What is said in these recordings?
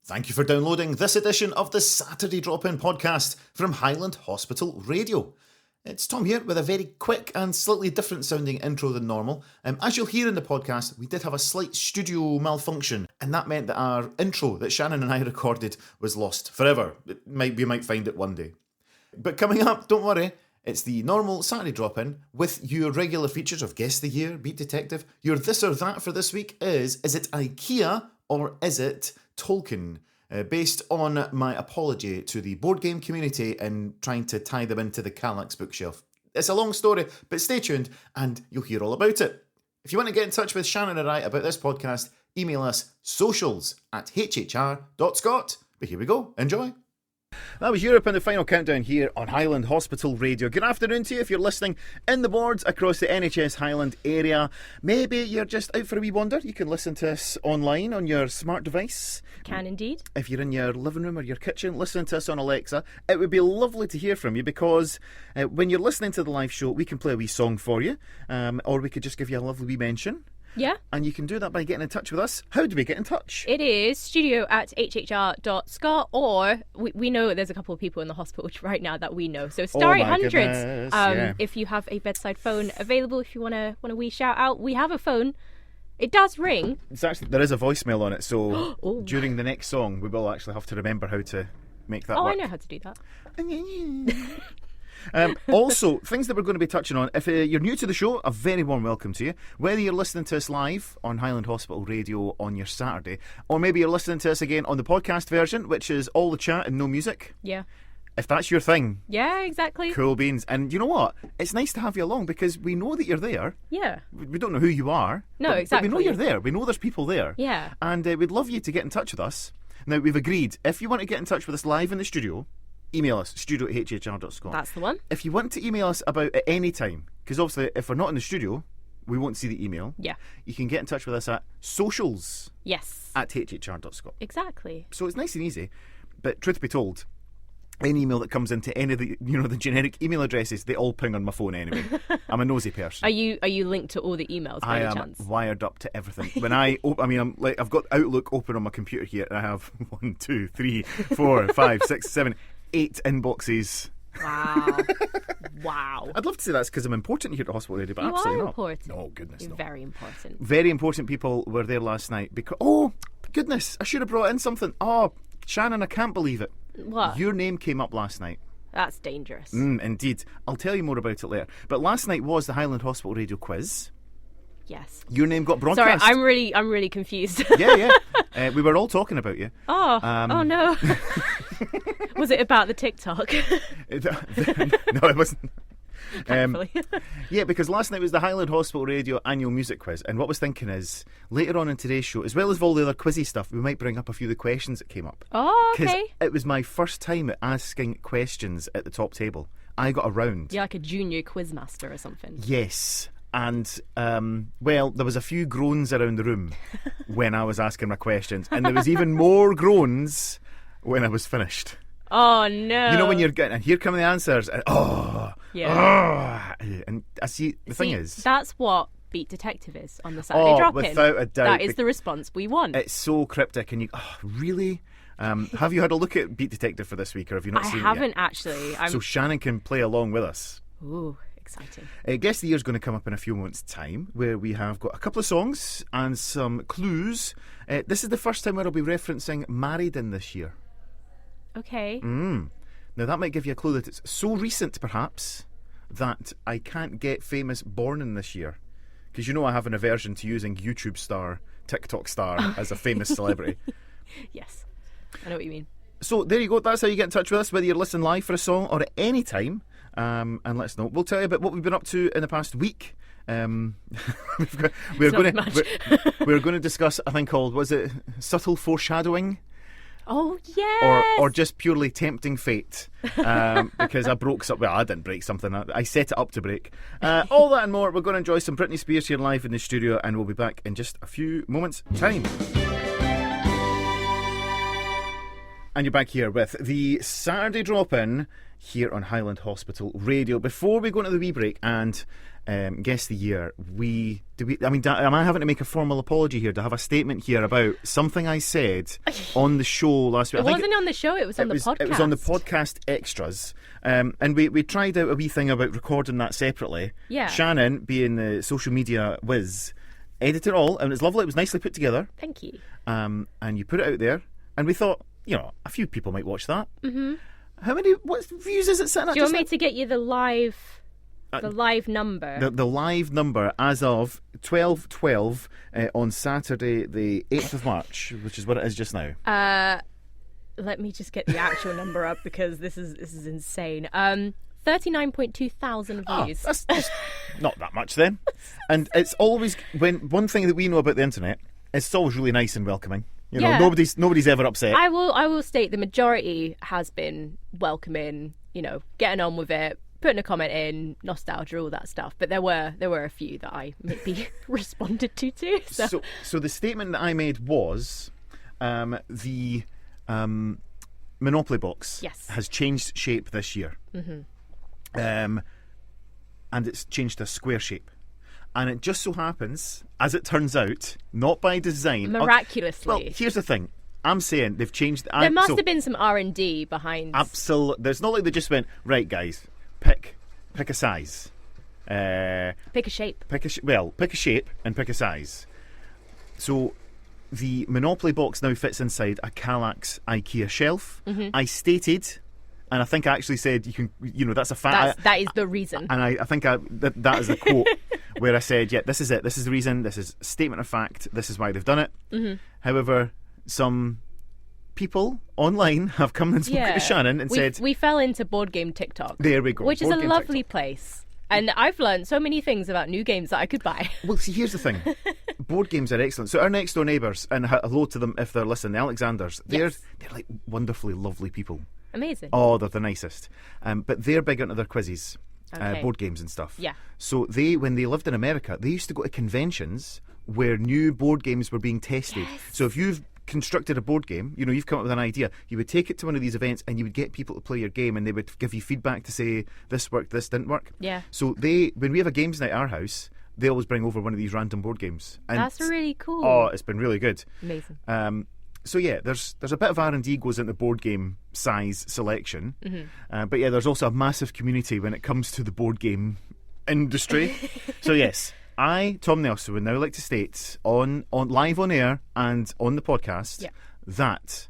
Thank you for downloading this edition of the Saturday Drop-In podcast from Highland Hospital Radio. It's Tom here with a very quick and slightly different sounding intro than normal. As you'll hear in the podcast, we did have a slight studio malfunction, and that meant that our intro that Shannon and I recorded was lost forever. We might find it one day. But coming up, don't worry, it's the normal Saturday Drop-In with your regular features of Guess the Year, Beat Detective. Your this or that for this week is it Ikea or is it Tolkien? Based on my apology to the board game community and trying to tie them into the Kallax bookshelf. It's a long story, but stay tuned and you'll hear all about it. If you want to get in touch with Shannon and I about this podcast, email us socials@hhr.scot. But here we go, enjoy. That was Europe and the final countdown here on Highland Hospital Radio. Good afternoon to you if you're listening in the wards across the NHS Highland area. Maybe you're just out for a wee wander. You can listen to us online on your smart device. Can indeed. If you're in your living room or your kitchen, listening to us on Alexa, it would be lovely to hear from you because when you're listening to the live show, we can play a wee song for you, or we could just give you a lovely wee mention. Yeah. And you can do that by getting in touch with us. How do we get in touch? It is studio@hhr.scot, or we know there's a couple of people in the hospital right now that we know. So star 800 if you have a bedside phone available, if you want a wee shout out. We have a phone. It does ring. There is a voicemail on it, so during the next song we will actually have to remember how to make that work. I know how to do that. Also, things that we're going to be touching on. If you're new to the show, a very warm welcome to you. Whether you're listening to us live on Highland Hospital Radio on your Saturday, or maybe you're listening to us again on the podcast version, which is all the chat and no music. Yeah. If that's your thing. Yeah, exactly. Cool beans. And you know what? It's nice to have you along because we know that you're there. Yeah. We don't know who you are. No, exactly. But we know you're there. We know there's people there. Yeah. And we'd love you to get in touch with us. Now, we've agreed, if you want to get in touch with us live in the studio, email us, studio@hhr.scot. That's the one. If you want to email us about at any time, because obviously if we're not in the studio, we won't see the email. Yeah. You can get in touch with us at socials. Yes. @hhr.scot. Exactly. So it's nice and easy. But truth be told, any email that comes into any of the the generic email addresses, they all ping on my phone anyway. I'm a nosy person. Are you linked to all the emails by any chance? Wired up to everything. When I've got Outlook open on my computer here, and I have 1, 2, 3, 4, 5, 6, 7, 8 inboxes. Wow. Wow. I'd love to say that's because I'm important here at the hospital radio, but you absolutely are not. Important. No, goodness, You're no. very important. Very important people were there last night because, oh, goodness, I should have brought in something. Oh, Shannon, I can't believe it. What? Your name came up last night. That's dangerous. Indeed. I'll tell you more about it later. But last night was the Highland Hospital Radio quiz. Yes. Your name got broadcast. Sorry, I'm really confused. Yeah. We were all talking about you. Oh no. Was it about the TikTok? No, it wasn't. Yeah, because last night was the Highland Hospital Radio annual music quiz, and what I was thinking is later on in today's show, as well as all the other quizzy stuff, we might bring up a few of the questions that came up. Oh, okay. Because it was my first time at asking questions at the top table. I got around. You're like a junior quizmaster or something. Yes. And, there was a few groans around the room when I was asking my questions, and there was even more groans when I was finished. Oh, no. You know when you're getting, and here come the answers, and and I see, thing is... That's what Beat Detective is on the Saturday Drop-In. Without a doubt. That is the response we want. It's so cryptic, and you, really? Have you had a look at Beat Detective for this week, or have you not seen it yet? I haven't, actually. So Shannon can play along with us. Ooh, exciting. Guess the Year's going to come up in a few moments' time, where we have got a couple of songs and some clues. This is the first time where I'll be referencing Married in this year. Okay. Now that might give you a clue that it's so recent, perhaps, that I can't get famous born in this year. Because I have an aversion to using YouTube star, TikTok star as a famous celebrity. Yes, I know what you mean. So there you go. That's how you get in touch with us, whether you're listening live for a song or at any time. And let us know. We'll tell you about what we've been up to in the past week. We're going to discuss a thing called, was it subtle foreshadowing? Oh, yes! Or just purely tempting fate. Because I broke something. Well, I didn't break something. I set it up to break. All that and more. We're going to enjoy some Britney Spears here live in the studio, and we'll be back in just a few moments' time. And you're back here with the Saturday drop-in here on Highland Hospital Radio. Before we go into the wee break and guess the year, am I having to make a formal apology here? To have a statement here about something I said on the show last week? It wasn't on the show, it was on the podcast. It was on the podcast extras. And we tried out a wee thing about recording that separately. Yeah. Shannon, being the social media whiz, edited it all, and it was lovely. It was nicely put together. Thank you. And you put it out there, and we thought, a few people might watch that. Mm-hmm. What views is it sitting at? Do you want me to get you the live number? The live number as of 12:12 on Saturday, the 8th of March, which is what it is just now. Let me just get the actual number up because this is insane. 39.2 thousand views. That's just not that much then. And it's always one thing that we know about the internet, it's always really nice and welcoming. Nobody's ever upset. I will state the majority has been welcoming, getting on with it, putting a comment in, nostalgia, all that stuff. But there were a few that I maybe responded to too. So the statement that I made was the Monopoly box has changed shape this year. Mm-hmm. And it's changed to a square shape. And it just so happens, as it turns out, not by design. Miraculously. Well, here's the thing. I'm saying they've changed... There must have been some R&D behind... Absolutely. There's not like they just went, right, guys, pick a size. Pick a shape. Pick a shape and pick a size. So the Monopoly box now fits inside a Kallax Ikea shelf. Mm-hmm. I stated... And I think I actually said, that's a fact. That is the reason. And I think that is a quote where I said, this is it. This is the reason. This is a statement of fact. This is why they've done it. Mm-hmm. However, some people online have come and spoken to Shannon and said... We fell into board game TikTok. There we go. Which is a lovely place. And I've learned so many things about new games that I could buy. Well, see, here's the thing. Board games are excellent. So our next door neighbours, and hello to them if they're listening, the Alexanders, they're like wonderfully lovely people. Amazing. Oh, they're the nicest. But they're big into their quizzes, board games and stuff. Yeah. So when they lived in America, they used to go to conventions where new board games were being tested. Yes. So if you've constructed a board game, you've come up with an idea, you would take it to one of these events and you would get people to play your game and they would give you feedback to say, this worked, this didn't work. Yeah. So when we have a games night at our house, they always bring over one of these random board games. And that's really cool. Oh, it's been really good. Amazing. So there's a bit of R&D goes into board game size selection, mm-hmm. But there's also a massive community when it comes to the board game industry. So yes, I, Tom Nelson, would now like to state on live on air and on the podcast that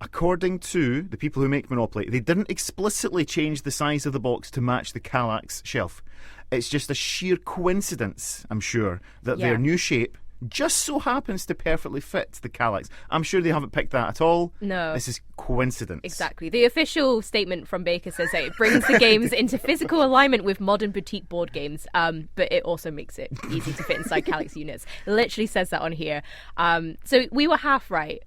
according to the people who make Monopoly, they didn't explicitly change the size of the box to match the Kallax shelf. It's just a sheer coincidence, I'm sure, that their new shape just so happens to perfectly fit the Kallax. I'm sure they haven't picked that at all. No. This is coincidence. Exactly. The official statement from Baker says that it brings the games into physical alignment with modern boutique board games, but it also makes it easy to fit inside Kallax units. It literally says that on here. So we were half right.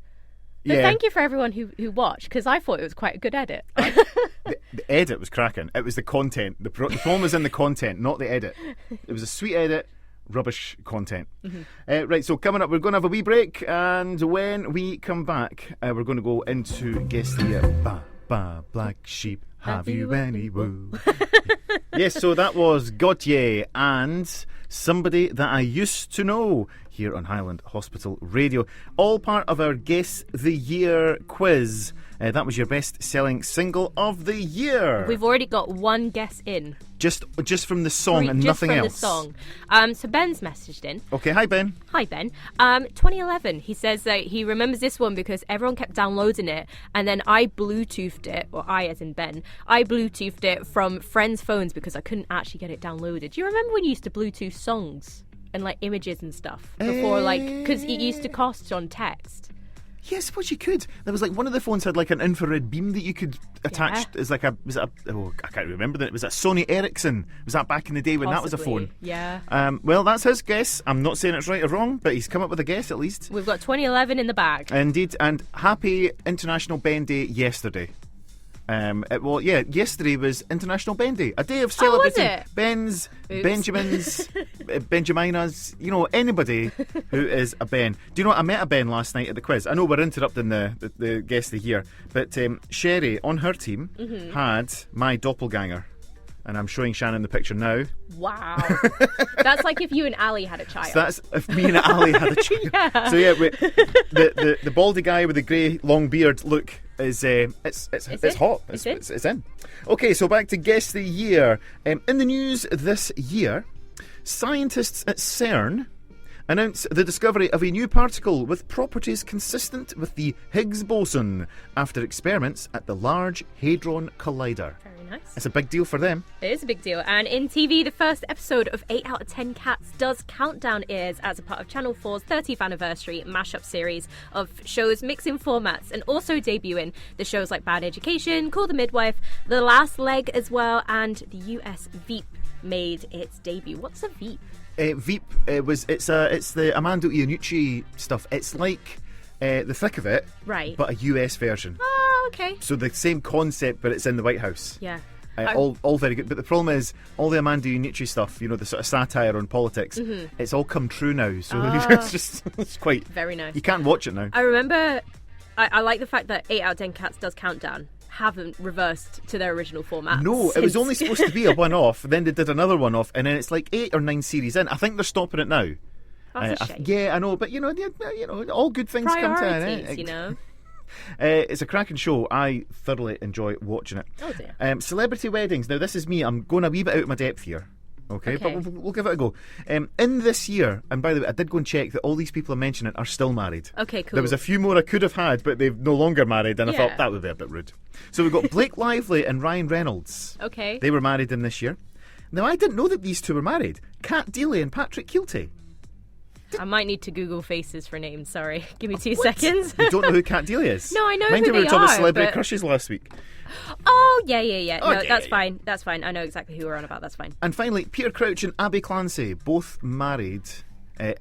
But thank you for everyone who watched, because I thought it was quite a good edit. The edit was cracking. It was the content. The problem was in the content, not the edit. It was a sweet edit. Rubbish content. Mm-hmm. Right, so coming up, we're going to have a wee break, and when we come back, we're going to go into Guess the Year. Ba, ba, black sheep, have you any woo? Yes, so that was Gautier and Somebody That I Used to Know here on Highland Hospital Radio. All part of our Guess the Year quiz. That was your best-selling single of the year. We've already got one guess in. Just from the song and nothing else? Just from the song. So Ben's messaged in. Okay, hi Ben. Hi Ben. 2011, he says that he remembers this one because everyone kept downloading it, and then I Bluetoothed it, or I as in Ben, I Bluetoothed it from friends' phones because I couldn't actually get it downloaded. Do you remember when you used to Bluetooth songs and like images and stuff before, because it used to cost on text? Yeah, I suppose you could. There was like one of the phones had like an infrared beam that you could attach as like I can't remember that. It was a Sony Ericsson. Was that back in the day when that was a phone? Yeah. Well, that's his guess. I'm not saying it's right or wrong, but he's come up with a guess at least. We've got 2011 in the bag. Indeed, and happy International Ben Day yesterday. Yesterday was International Ben Day, a day of was celebrating it? Bens, Oops. Benjamins, Benjaminas, anybody who is a Ben. Do you know what? I met a Ben last night at the quiz. I know we're interrupting the guest here, but Sherry on her team had my doppelganger. And I'm showing Shannon the picture now. Wow. That's like if you and Ali had a child. So that's if me and Ali had a child. Yeah. So the baldy guy with the grey long beard look is it's hot. It's in. Okay, so back to Guess the Year. In the news this year, scientists at CERN announce the discovery of a new particle with properties consistent with the Higgs Boson after experiments at the Large Hadron Collider. Very nice. It's a big deal for them. It is a big deal. And in TV, the first episode of 8 out of 10 Cats does Countdown airs as a part of Channel 4's 30th anniversary mashup series of shows mixing formats and also debuting the shows like Bad Education, Call the Midwife, The Last Leg as well, and the US Veep made its debut. What's a Veep? Veep it's the Armando Iannucci stuff. It's like the thick of it, Right. but a US version. Oh, okay. So the same concept, but it's in the White House. Yeah. All very good. But the problem is, all the Armando Iannucci stuff, the sort of satire on politics, it's all come true now. So it's quite Very nice. You can't watch it now. I remember, I like the fact that 8 out of 10 Cats does Countdown haven't reversed to their original format. No, it was since. only supposed to be a one-off. Then they did another one-off, and then it's like 8 or 9 series in. I think they're stopping it now. That's a shame. Yeah, I know, but all good things come to an Priorities, end. It's a cracking show. I thoroughly enjoy watching it. Oh dear. Celebrity weddings. Now, this is me. I'm going a wee bit out of my depth here. Okay. But we'll give it a go. In this year, and by the way, I did go and check that all these people I'm mentioning are still married. Okay, cool. There was a few more I could have had, but they're no longer married, and I Yeah. thought that would be a bit rude. So we've got Blake Lively and Ryan Reynolds. Okay. They were married in this year. Now, I didn't know that these two were married. Kat Deeley and Patrick Kielty. I might need to Google faces for names. Sorry. Give me 2 seconds. You don't know who Kat Deeley is? No, I know Mind who we were they talking about are, celebrity but- crushes last week. Oh, yeah. Oh, No, yeah, that's yeah. fine. That's fine. I know exactly who we're on about. That's fine. And finally, Peter Crouch and Abby Clancy, both married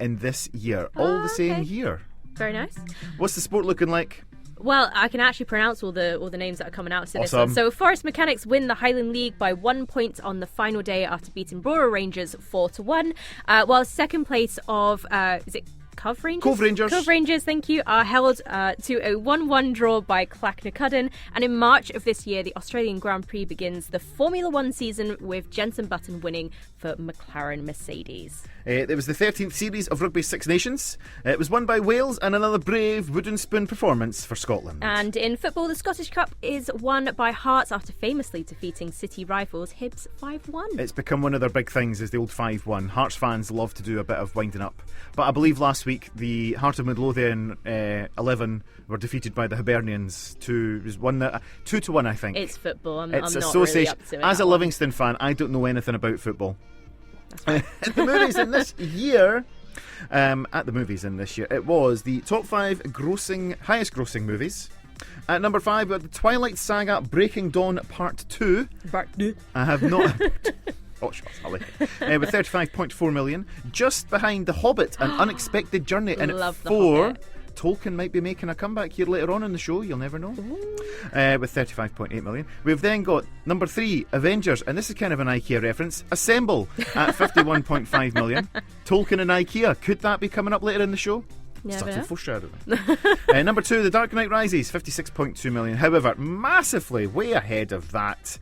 in this year. All the same okay. year. Very nice. What's the sport looking like? Well, I can actually pronounce all the names that are coming out to this Awesome. one. So Forest Mechanics win the Highland League by 1 point on the final day after beating Borough Rangers 4-1. While second place of is it Cove Rangers? Cove Rangers. Cove Rangers, thank you, are held to a 1-1 draw by Clacknacuddon. And in March of this year, the Australian Grand Prix begins the Formula One season with Jenson Button winning for McLaren Mercedes. It was the 13th series of Rugby Six Nations. It was won by Wales and another brave wooden spoon performance for Scotland. And in football, the Scottish Cup is won by Hearts after famously defeating City rivals Hibs 5-1. It's become one of their big things, is the old 5-1. Hearts fans love to do a bit of winding up. But I believe last week the Heart of Midlothian 11 were defeated by the Hibernians 2-1, I think. It's football. I'm It's not association. really up to it. As a that one. Livingston fan, I don't know anything about football. At the movies in this year, it was the top 5 highest grossing movies. At number 5, we had the Twilight Saga Breaking Dawn Part 2. I have not. Oh, sure, I like it. With 35.4 million. Just behind The Hobbit, An Unexpected Journey. And Love at The 4, Hobbit. Tolkien might be making a comeback here later on in the show. You'll never know. With 35.8 million. We've then got number 3, Avengers. And this is kind of an IKEA reference. Assemble at 51.5 million. Tolkien and IKEA. Could that be coming up later in the show? Never Started know. foreshadowing. Number 2, The Dark Knight Rises, 56.2 million. However, massively way ahead of that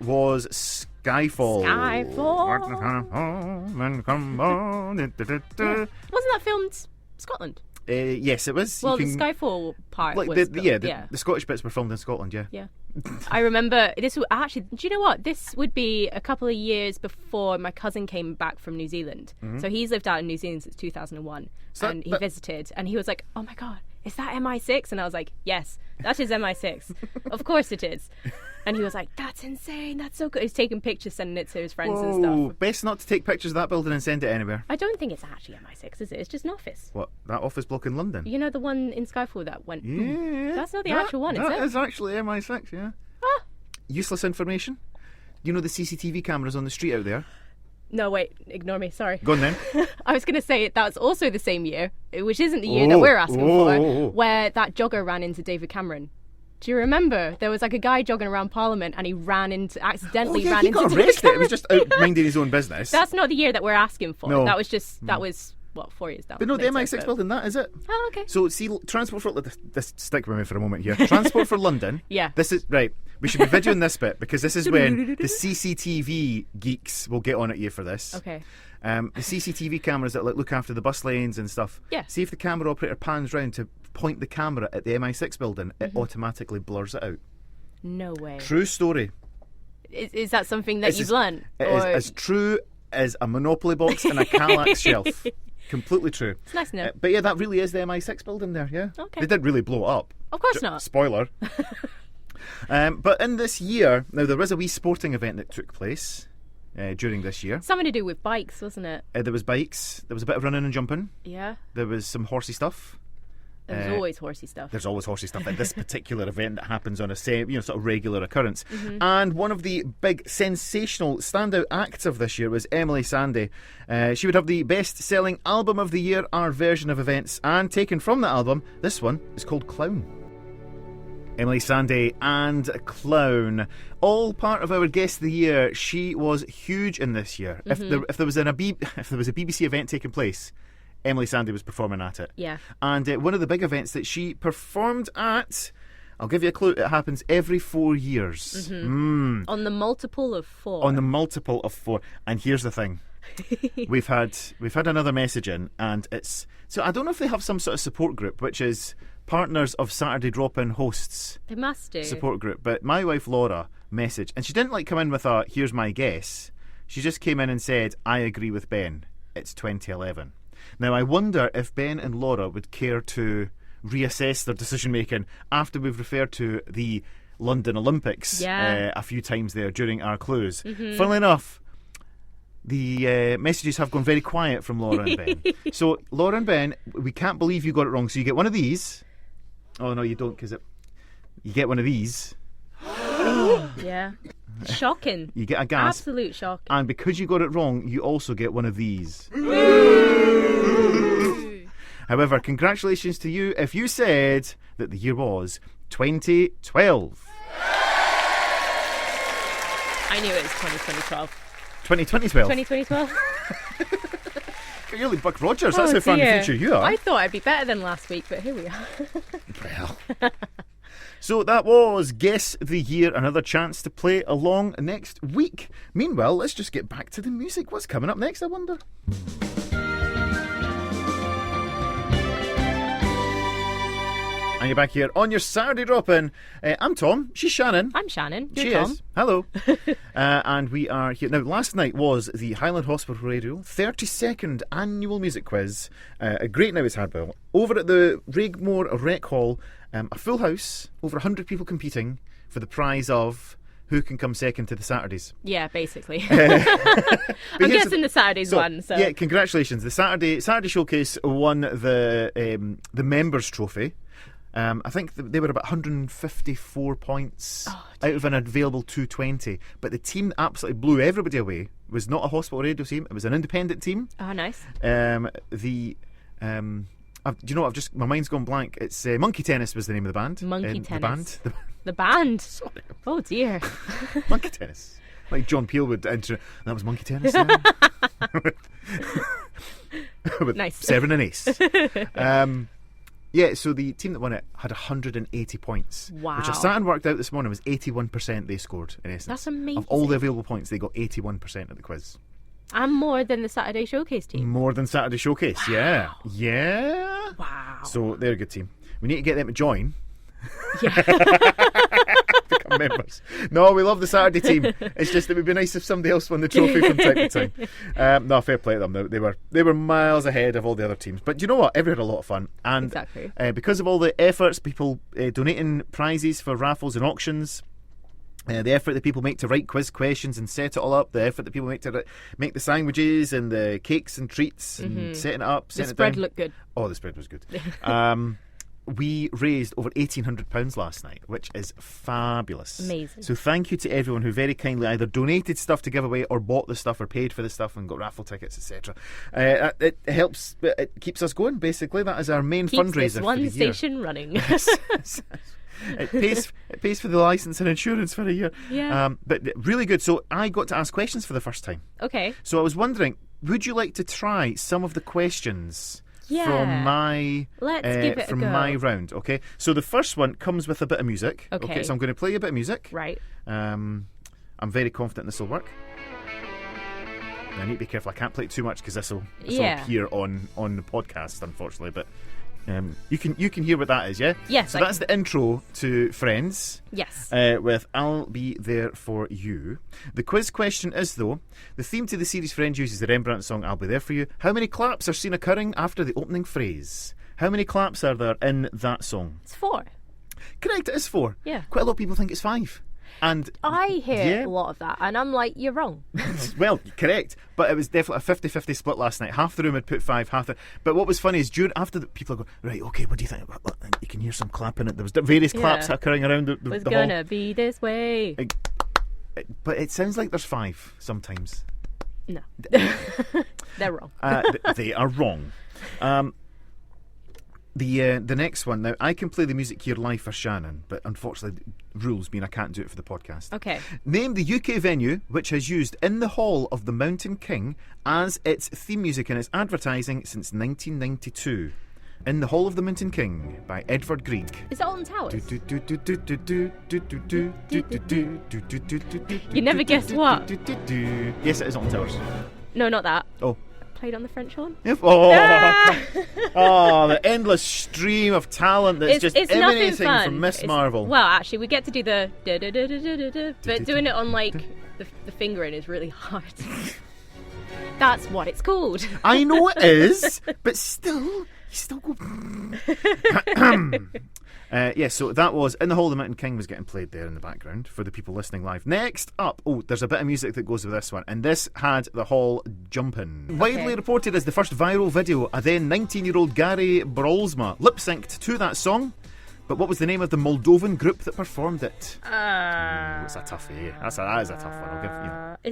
was Skyfall. Wasn't that filmed Scotland? Yes, it was. Well, You the can- Skyfall part like was the Scottish bits were filmed in Scotland. Yeah. Yeah. I remember this was actually, do you know what? This would be a couple of years before my cousin came back from New Zealand. So he's lived out in New Zealand since 2001. So And he that- visited and he was like, oh my God, is that MI6? And I was like, yes, that is MI6. Of course it is. And he was like, that's insane. That's so good. He's taking pictures, sending it to his friends and Whoa, stuff. best not to take pictures of that building and send it anywhere. I don't think it's actually MI6, is it? It's just an office. What, that office block in London? You know the one in Skyfall that went... Yeah. That's not the actual one, is That it? is actually MI6, yeah. Ah. Useless information. You know the CCTV cameras on the street out there? No, wait, ignore me, sorry. Go on then. I was going to say that was also the same year, which isn't the year that we're asking for, where that jogger ran into David Cameron. Do you remember there was like a guy jogging around Parliament and he accidentally ran he into got the arrested. camera? He was just out minding his own business. That's not the year that we're asking for. No. That was what, 4 years down. But no, the later, MI6 building, that is it. Oh, okay. So, see, Transport for... This, stick with me for a moment here. Transport for London. Yeah. This is... Right, we should be videoing this bit because this is when the CCTV geeks will get on at you for this. Okay. The CCTV cameras that look after the bus lanes and stuff. Yeah. See if the camera operator pans round to point the camera at the MI6 building, it automatically blurs it out. No way. True story. Is that something that you've learned? It is as true as a Monopoly box and a Kallax shelf. Completely true. It's nice to know. But yeah, that really is the MI6 building there, yeah. Okay. They did really blow it up. Of course not. Spoiler. But in this year, now there was a wee sporting event that took place during this year. Something to do with bikes, wasn't it? There was bikes, there was a bit of running and jumping. Yeah. There was some horsey stuff. There's always horsey stuff. There's always horsey stuff at this particular event that happens on a sort of regular occurrence. And one of the big sensational standout acts of this year was Emily Sandé. She would have the best-selling album of the year, our version of events, and taken from that album, this one is called Clown. Emily Sandé and Clown, all part of our guest of the year. She was huge in this year. If there was a BBC event taking place, Emily Sandé was performing at it. Yeah. And one of the big events that she performed at, I'll give you a clue, it happens every 4 years. On the multiple of 4. On the multiple of 4. And here's the thing. we've had another message in, and it's... So I don't know if they have some sort of support group, which is Partners of Saturday Drop-In Hosts. They must do. Support group. But my wife Laura messaged, and she didn't come in with a, here's my guess. She just came in and said, I agree with Ben. It's 2011. Now, I wonder if Ben and Laura would care to reassess their decision-making after we've referred to the London Olympics a few times there during our clues. Funnily enough, the messages have gone very quiet from Laura and Ben. So, Laura and Ben, we can't believe you got it wrong. So you get one of these. Oh, no, you don't, because you get one of these. Yeah. Shocking. You get a gasp. Absolute shock. And because you got it wrong, you also get one of these. However, congratulations to you if you said that the year was 2012. I knew it was 2012. 2012? 2012? You're like Buck Rogers, that's how far in the future you are. I thought I'd be better than last week, but here we are. Well. So that was Guess the Year, another chance to play along next week. Meanwhile, let's just get back to the music. What's coming up next, I wonder? And you're back here on your Saturday drop-in. I'm Tom. She's Shannon. I'm Shannon. You're She Tom. is. Hello. And we are here. Now, last night was the Highland Hospital Radio 32nd Annual Music Quiz. A great night it's had, Bill. Over at the Raigmore Rec Hall, a full house, over 100 people competing for the prize of who can come second to the Saturdays. Yeah, basically. I'm guessing the Saturdays won. So. Yeah, congratulations. The Saturday Showcase won the members' trophy. I think they were about 154 points out of an available 220. But the team that absolutely blew everybody away was not a hospital radio team. It was an independent team. Oh, nice. Do you know what? My mind's gone blank. It's Monkey Tennis was the name of the band. Monkey Tennis. The band. The band. Sorry. Oh dear. Monkey Tennis. Like John Peel would enter. That was Monkey Tennis. With nice. 7 and ace. Yeah, so the team that won it had 180 points. Wow. Which I sat and worked out this morning was 81% they scored, in essence. That's amazing. Of all the available points, they got 81% of the quiz. And more than the Saturday Showcase team. More than Saturday Showcase, wow. Yeah. Yeah. Wow. So they're a good team. We need to get them to join. Yeah. Become members. No, we love the Saturday team. It's just it would be nice if somebody else won the trophy from time to time. No, fair play to them. They were miles ahead of all the other teams. But you know what? Everyone had a lot of fun. And exactly. Because of all the efforts, people donating prizes for raffles and auctions, the effort that people make to write quiz questions and set it all up, the effort that people make to make the sandwiches and the cakes and treats and setting it up, the setting it spread down. looked good. Oh, the spread was good. we raised over £1,800 last night, which is fabulous. Amazing. So thank you to everyone who very kindly either donated stuff to give away or bought the stuff or paid for the stuff and got raffle tickets, etc. It helps, it keeps us going, basically. That is our main Keeps fundraiser this one for the year. station running. It pays for the licence and insurance for a year. Yeah. But really good. So I got to ask questions for the first time. Okay. So I was wondering, would you like to try some of the questions Yeah. from my Let's give it a from go. my round? Okay. So the first one comes with a bit of music. Okay. So I'm going to play you a bit of music. Right. I'm very confident this will work. I need to be careful. I can't play it too much because this will appear on the podcast, unfortunately. But you can hear what that is, yeah? Yes. So that's the intro to Friends. Yes. With I'll Be There For You. The quiz question is, though, the theme to the series Friends uses the Rembrandt song I'll Be There For You. How many claps are seen occurring after the opening phrase? How many claps are there in that song? It's 4. Correct, it is 4. Yeah. Quite a lot of people think it's 5. And I hear yeah. a lot of that, and I'm like, you're wrong. Well, correct, but it was definitely a 50-50 split last night. Half the room had put 5, half the... But what was funny is after the people are going, right, okay, what do you think? You can hear some clapping. There was various claps occurring around the was hall. gonna be this way. But it sounds like there's 5 sometimes. No. They're wrong. They are wrong. The next one, now I can play the music here live for Shannon, but unfortunately rules mean I can't do it for the podcast. Okay. Name the UK venue which has used In the Hall of the Mountain King as its theme music in its advertising since 1992. In the Hall of the Mountain King by Edvard Grieg. Is it Alton Towers? You never guess what. Yes, it is Alton Towers. No, not that. Oh. Played on the French horn? Oh, the endless stream of talent that's just it's emanating fun. from Miss Marvel. Well, actually, we get to do the da-da-da-da-da-da, but doing it on, like, the fingering is really hard. That's what it's called. I know it is, but still, you still go... so that was In the Hall of the Mountain King was getting played there in the background for the people listening live. Next up, there's a bit of music that goes with this one, and this had the hall jumping. Widely reported as the first viral video, a then 19-year-old Gary Brolsma lip-synced to that song. But what was the name of the Moldovan group that performed it? That's a toughie. That is a tough one. I'll give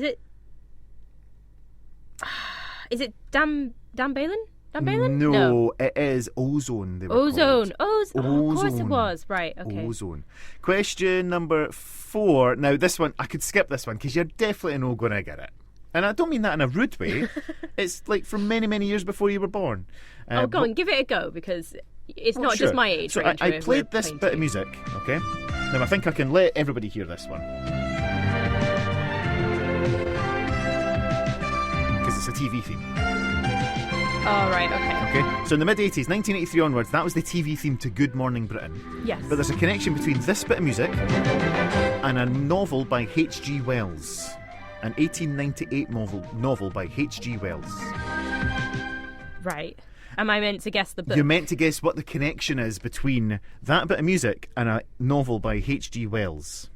you. Is it Dan Balin? Dan Balin? No, it is Ozone. They were Ozone. called. Of course it was. Right, okay. Ozone. Question number 4. Now, this one, I could skip this one because you're definitely not going to get it. And I don't mean that in a rude way. It's like from many, many years before you were born. Go on, give it a go because it's not sure. just my age So range. I played this bit of music, okay? Now, I think I can let everybody hear this one. Because it's a TV theme. Oh, right, okay. Okay, so in the mid-80s, 1983 onwards, that was the TV theme to Good Morning Britain. Yes. But there's a connection between this bit of music and a novel by H.G. Wells. An 1898 novel by H.G. Wells. Right. Am I meant to guess the book? You're meant to guess what the connection is between that bit of music and a novel by H.G. Wells.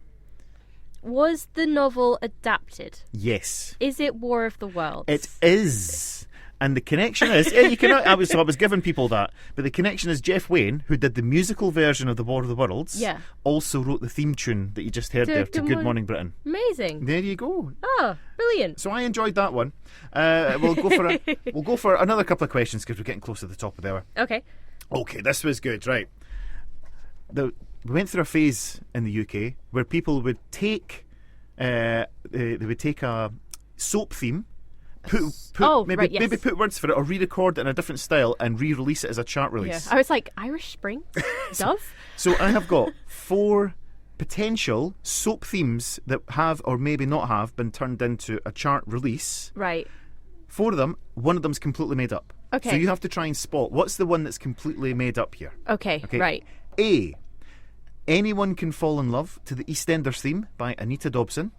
Was the novel adapted? Yes. Is it War of the Worlds? It is. And the connection is, you can. I was giving people that, but the connection is Jeff Wayne, who did the musical version of the War of the Worlds, also wrote the theme tune that you just heard there to Good Morning Britain. Amazing. There you go. Oh, brilliant. So I enjoyed that one. We'll go for another couple of questions because we're getting close to the top of the hour. Okay. Okay, this was good. Right. We went through a phase in the UK where people would take a soap theme. Maybe put words for it or re-record it in a different style and re-release it as a chart release. Yeah. I was like, Irish Spring? Dove? So I have got 4 potential soap themes that have or maybe not have been turned into a chart release. Right. 4 of them, one of them's completely made up. Okay. So you have to try and spot what's the one that's completely made up here. Okay. Right. A. Anyone Can Fall in Love to the EastEnders theme by Anita Dobson.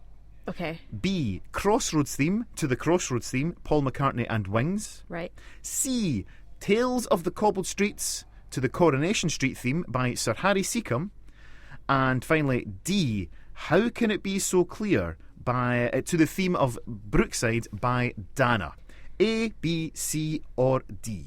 Okay. B. Crossroads theme to the Crossroads theme, Paul McCartney and Wings. Right. C. Tales of the Cobbled Streets to the Coronation Street theme by Sir Harry Seacombe. And finally, D. How Can It Be So Clear to the theme of Brookside by Dana. A, B, C or D?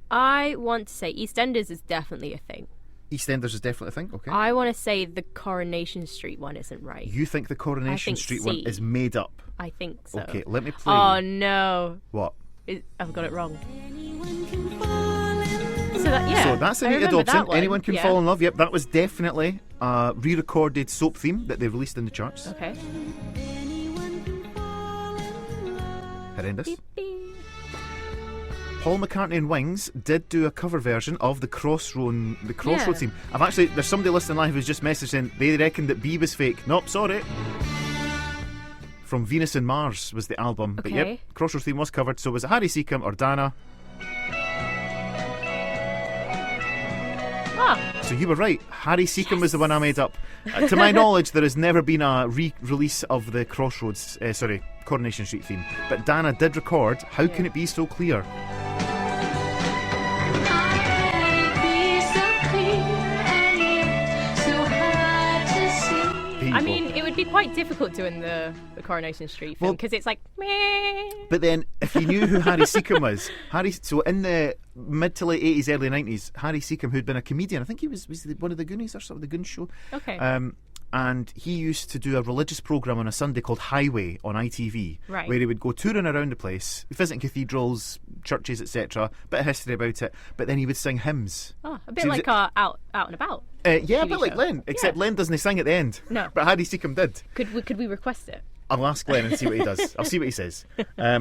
I want to say EastEnders is definitely a thing. EastEnders is definitely a thing. Okay. I want to say the Coronation Street one isn't right. You think the Coronation Street one is made up? I think so. Okay, let me play. Oh no! What? I've got it wrong. So that's Anita Dobson. Anyone can fall in love. Yep, that was definitely a re-recorded soap theme that they released in the charts. Okay. Horrendous. Beep, beep. Paul McCartney and Wings did do a cover version of the Crossroad theme. There's somebody listening live who's just messaged in. They reckoned that B was fake. Nope, sorry. From Venus and Mars was the album. Okay. But yep, Crossroad theme was covered. So was it Harry Seacombe or Dana? So you were right. Harry Seacombe was the one I made up. To my knowledge, there has never been a re-release of the Coronation Street theme. But Dana did record How Can It Be So Clear? I mean, it would be quite difficult doing the Coronation Street film because it's like meh. But then, if you knew who Harry Seacombe was, so in the mid to late 80s, early 90s, Harry Seacombe, who'd been a comedian, I think he was one of the Goonies or something, the Goon Show. Okay. And he used to do a religious programme on a Sunday called Highway on ITV, right, where he would go touring around the place, visiting cathedrals, churches, etc. Bit of history about it, but then he would sing hymns. Oh, a bit like Out and About. Yeah, a bit like Len, except Len doesn't sing at the end. No. But Harry Seacombe did. Could we request it? I'll ask Glenn and see what he does. I'll see what he says.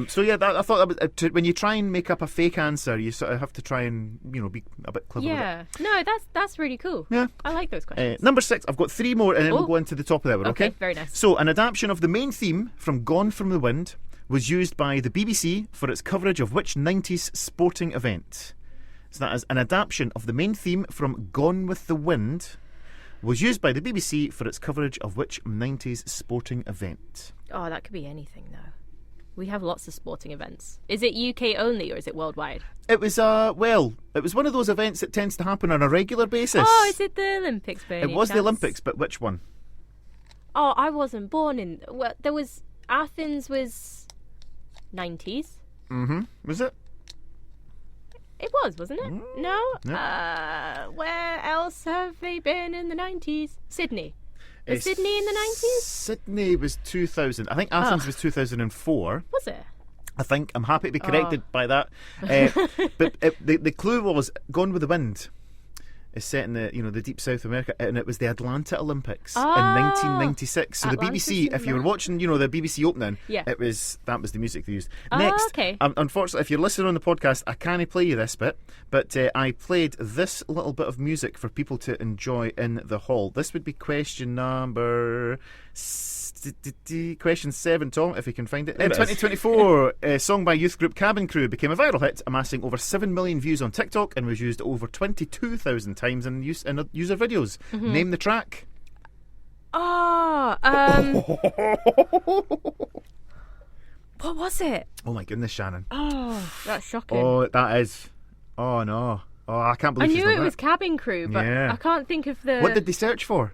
So yeah, I thought that was, when you try and make up a fake answer, you sort of have to try and be a bit clever. Yeah, no, that's really cool. Yeah, I like those questions. Number 6, I've got 3 more, and then we'll go into the top of the hour. Okay, very nice. So an adaptation of the main theme from Gone from the Wind was used by the BBC for its coverage of which 90s sporting event? So that is an adaptation of the main theme from Gone with the Wind was used by the BBC for its coverage of which 90s sporting event? Oh, that could be anything, though. We have lots of sporting events. Is it UK only or is it worldwide? It was it was one of those events that tends to happen on a regular basis. Oh, is it the Olympics? It was the Olympics, but which one? Oh, I wasn't born in. Well, there was Athens was 90s. Was it? It was, wasn't it? No. Where else have they been in the 90s? Sydney. Was Sydney in the 90s? Sydney was 2000. I think Athens was 2004. Was it? I think. I'm happy to be corrected by that. But the clue was Gone with the Wind is set in the deep South America, and it was the Atlanta Olympics in 1996. So Atlantis the BBC, if you were watching, the BBC opening, yeah, that was the music they used. Next, okay. Unfortunately, if you're listening on the podcast, I can't play you this bit, but I played this little bit of music for people to enjoy in the hall. This would be question number. Question 7, Tom, if you can find it. In 2024, a song by youth group Cabin Crew became a viral hit, amassing over 7 million views on TikTok and was used over 22,000 times in user videos. Name the track. What was it? Oh my goodness, Shannon. Oh, that's shocking. Oh, that is. Oh no. Oh, I can't believe I knew it was Cabin Crew, but I can't think of the... What did they search for?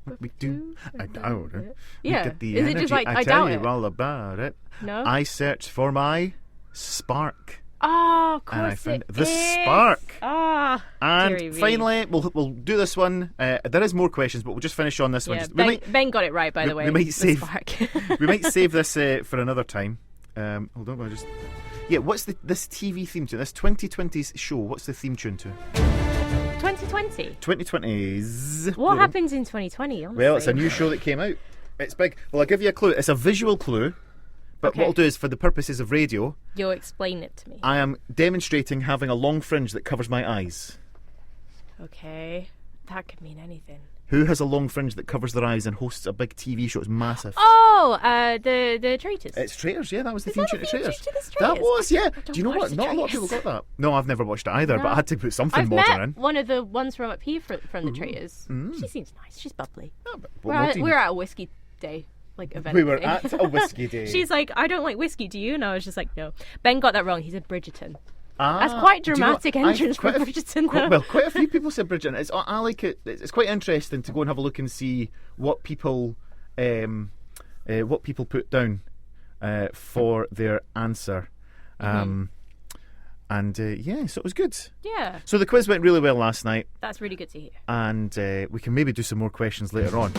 What we do, I doubt it. Yeah, Look at the is energy. it just like I I tell doubt you it? all about it. No, I searched for my spark. Oh, of course, and I found it the is. Spark. Ah, and finally, we'll do this one. There is more questions, but we'll just finish on this one. Ben got it right, by the way. We might save. Spark. We might save this for another time. Hold on, what's this TV theme tune? This 2020's show. What's the theme tune to? 2020. 2020's. What happens in 2020? Honestly? Well, it's a new show that came out. It's big. Well, I'll give you a clue. It's a visual clue. But what I'll do is, for the purposes of radio, you'll explain it to me. I am demonstrating having a long fringe that covers my eyes. Okay, that could mean anything. Who has a long fringe that covers their eyes and hosts a big TV show? It's massive. Oh, the Traitors. It's Traitors, yeah. That was the theme tune to Traitors. Traitors. That was, yeah. Do you know what? Not a lot of people got that. No, I've never watched it either, but I had to put something modern in. One of the ones from up here from the Traitors. She seems nice. She's bubbly. Oh, we're at a whiskey day. Event we were at a whiskey day. She's like, I don't like whiskey, do you? And I was just like, no. Ben got that wrong. He said Bridgerton. That's quite dramatic entrance for Bridgerton, though. Well, quite a few people said Bridgerton. I like it. It's quite interesting to go and have a look and see what people put down for their answer. And so it was good. Yeah. So the quiz went really well last night. That's really good to hear. And we can maybe do some more questions later on.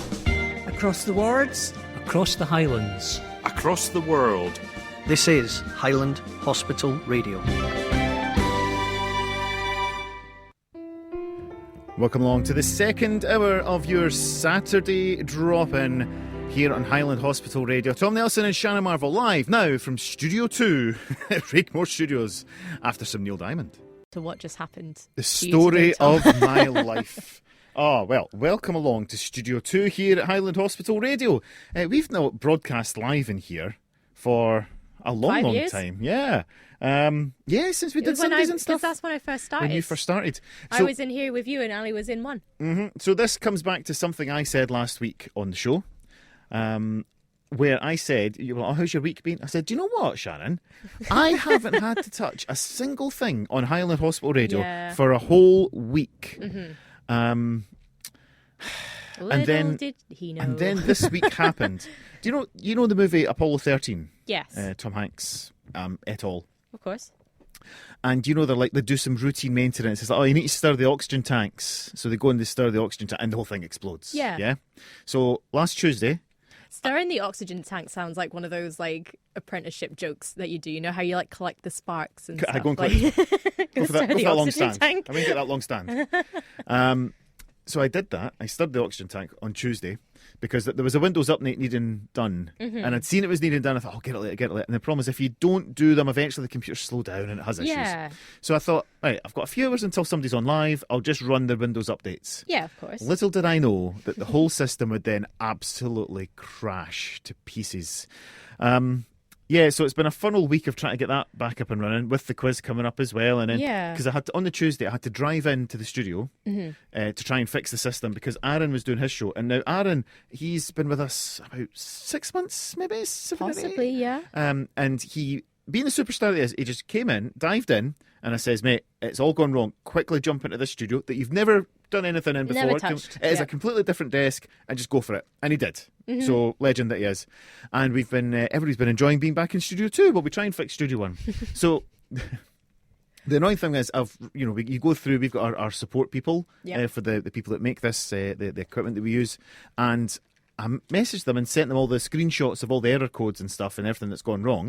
Across the wards, Across the Highlands. Across the world. this is Highland Hospital Radio. Welcome along to the second hour of your Saturday drop-in here on Highland Hospital Radio. Tom Nelson and Shannon Marvel live now from Studio 2 at Rakemore Studios after some Neil Diamond. To what just happened. The to you story today, Tom. of my life. Oh, well, welcome along to Studio 2 here at Highland Hospital Radio. We've now broadcast live in here for a long, 5 years? time. Yeah. Since we did Sundays and stuff. Because that's when I first started. When you first started. I was in here with you and Ali was in one. So this comes back to something I said last week on the show, where I said, how's your week been? I said, do you know what, Shannon? I haven't had to touch a single thing on Highland Hospital Radio for a whole week. And then did he know. And then this week happened. Do you know the movie Apollo 13? Yes. Tom Hanks et al. Of course. And they do some routine maintenance. It's like, you need to stir the oxygen tanks. So they go and they stir the oxygen tank and the whole thing explodes. Yeah. So last Tuesday. Stirring the oxygen tank sounds like one of those apprenticeship jokes that you do. You know how you collect the sparks and stuff. I go and collect. Go for that long stand. Tank. I mean, get that long stand. So I did that. I stirred the oxygen tank on Tuesday because there was a Windows update needing done. And I'd seen it was needing done. I thought, I'll get it later. And the problem is if you don't do them, eventually the computer slows down and it has issues. Yeah. So I thought, right, I've got a few hours until somebody's on live. I'll just run the Windows updates. Yeah, of course. Little did I know that the whole system would then absolutely crash to pieces. So it's been a fun old week of trying to get that back up and running with the quiz coming up as well. And then, because on the Tuesday, I had to drive into the studio to try and fix the system because Aaron was doing his show. And now Aaron, he's been with us about 6 months, maybe? Possibly, yeah. And he, being the superstar that he is, he just came in, dived in, and I says, mate, it's all gone wrong. Quickly jump into this studio that you've never done anything in before. Never touched. It is a completely different desk, and just go for it. And he did. So legend that he is. And we've been everybody's been enjoying being back in Studio 2. Well, we try and fix Studio 1. So the annoying thing is, you go through. We've got our support people for the people that make this the equipment that we use, and I messaged them and sent them all the screenshots of all the error codes and stuff and everything that's gone wrong.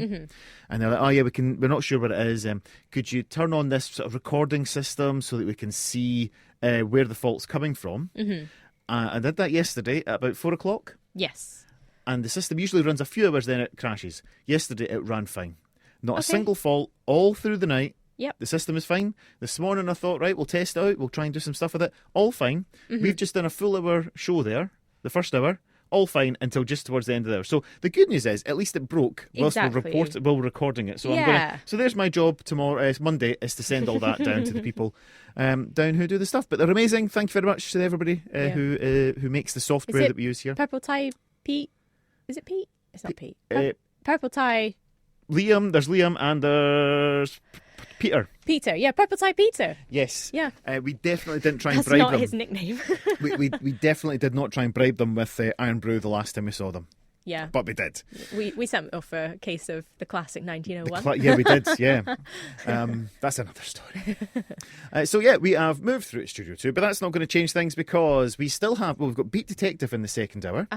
And they're like, oh yeah, we're not sure what it is. Could you turn on this sort of recording system so that we can see where the fault's coming from? I did that yesterday at about 4 o'clock. Yes. And the system usually runs a few hours, then it crashes. Yesterday it ran fine. Not a single fault all through the night. Yep. The system is fine. This morning I thought, right, we'll test it out. We'll try and do some stuff with it. All fine. We've just done a full hour show there, the first hour. All fine until just towards the end of the hour. So the good news is, at least it broke whilst we're recording it. So so there's my job tomorrow, Monday, is to send all that down to the people down who do the stuff. But they're amazing. Thank you very much to everybody who makes the software that we use here. Purple Tie Pete? Is it Pete? It's not Pete. Purple Tie. Liam. There's Liam and there's Peter. Peter, yeah, Purple Tie Peter. Yes. Yeah. We definitely didn't try and bribe them. That's not his nickname. we definitely did not try and bribe them with Iron Brew the last time we saw them. Yeah. But we did. We sent off a case of the classic 1901. Yeah, we did, yeah. That's another story. We have moved through to Studio 2, but that's not going to change things because we still have, we've got Beat Detective in the second hour.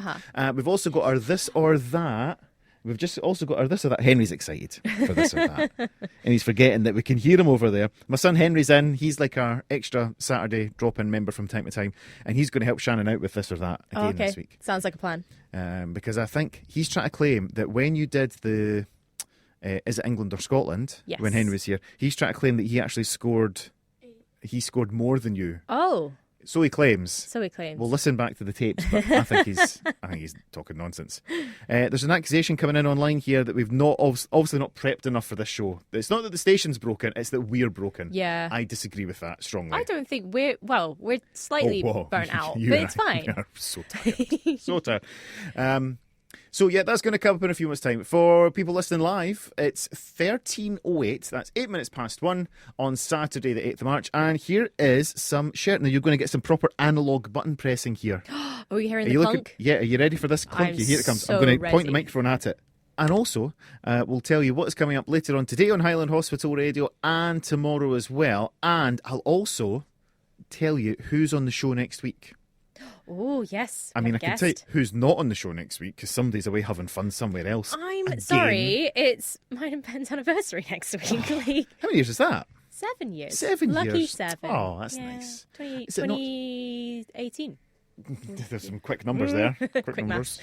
We've also got our This or That. We've just also got our This or That. Henry's excited for This or That. And he's forgetting that we can hear him over there. My son Henry's in. He's like our extra Saturday drop-in member from time to time. And he's going to help Shannon out with This or That again this week. Sounds like a plan. Because I think he's trying to claim that when you did the is it England or Scotland? Yes. When Henry was here, he's trying to claim that he actually scored more than you. Oh. So he claims. We'll listen back to the tapes, but I think he's talking nonsense. There's an accusation coming in online here that we've not obviously not prepped enough for this show. It's not that the station's broken; it's that we're broken. Yeah, I disagree with that strongly. I don't think we're slightly burnt out, but it's fine. You're so tired, so tired. So that's going to come up in a few minutes' time. For people listening live, it's 13:08. That's 8 minutes past 1 on Saturday, the 8th of March. And here is some shirt. Now you're going to get some proper analogue button pressing here. Are you hearing the clunk? Are you ready for this clunk? Here it comes. I'm going to point the microphone at it. And also, we'll tell you what's coming up later on today on Highland Hospital Radio and tomorrow as well. And I'll also tell you who's on the show next week. Oh, yes. I mean, I can tell you who's not on the show next week because somebody's away having fun somewhere else. I'm sorry. It's mine and Ben's anniversary next week. How many years is that? 7 years. 7 years. Lucky 7. Oh, that's nice. 2018. There's some quick numbers there. Quick numbers.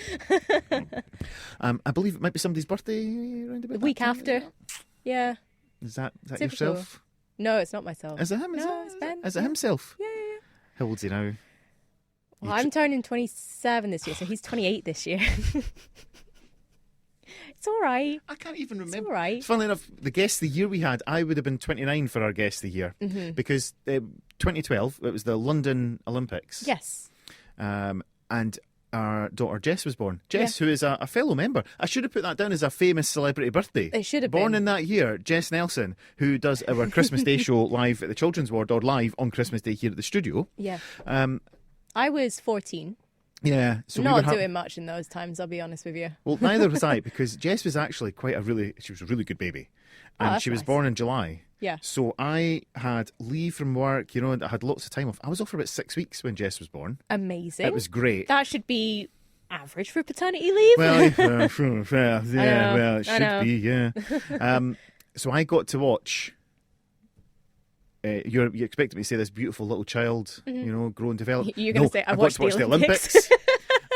I believe it might be somebody's birthday around about The week after. Yeah. Is that Typical. yourself? No, it's not myself. Is it him? No, it's Ben. Is it himself? Yeah. How old's he now? Well, I'm turning 27 this year, so he's 28 this year. It's all right. I can't even remember. It's all right. Funnily enough, the guest of the year we had, I would have been 29 for our guest of the year. Mm-hmm. Because 2012, it was the London Olympics. Yes. And our daughter Jess was born. Jess, who is a fellow member. I should have put that down as a famous celebrity birthday. It should have Born been. in that year, Jess Nelson, who does our Christmas Day show live at the Children's Ward or live on Christmas Day here at the studio. Yeah. I was 14. Yeah. So Not we were doing much in those times, I'll be honest with you. Well, neither was I, because Jess was actually she was a really good baby. And that's she was nice. born in July. Yeah. So I had leave from work, and I had lots of time off. I was off for about 6 weeks when Jess was born. Amazing. It was great. That should be average for paternity leave. Well, it should be, yeah. So I got to watch. You expected me to say this beautiful little child, grow and develop. You're going to say, I got to watch the Olympics.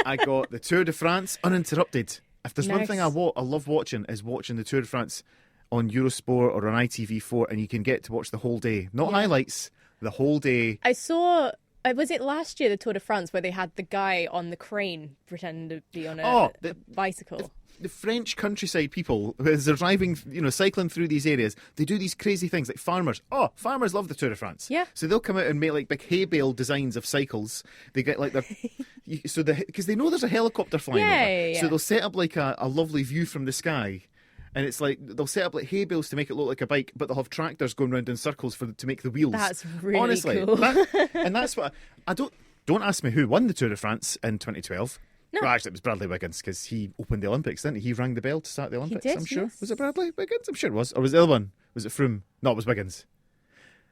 I got the Tour de France uninterrupted. If there's one thing I love watching is watching the Tour de France on Eurosport or on ITV4, and you can get to watch the whole day. Not highlights, the whole day. I saw, was it last year, the Tour de France, where they had the guy on the crane pretending to be on a bicycle? The French countryside people, as they're driving, cycling through these areas, they do these crazy things like farmers. Oh, farmers love the Tour de France. Yeah. So they'll come out and make like big hay bale designs of cycles. They get like because they know there's a helicopter flying over. Yeah. So they'll set up like a lovely view from the sky. And it's like they'll set up like hay bales to make it look like a bike, but they'll have tractors going round in circles to make the wheels. That's really honestly cool. And that's what I don't ask me who won the Tour de France in 2012. No. Well, actually, it was Bradley Wiggins because he opened the Olympics, didn't he? He rang the bell to start the Olympics, He did, I'm sure. yes. Was it Bradley Wiggins? I'm sure it was. Or was it the other one? Was it Froome? No, it was Wiggins.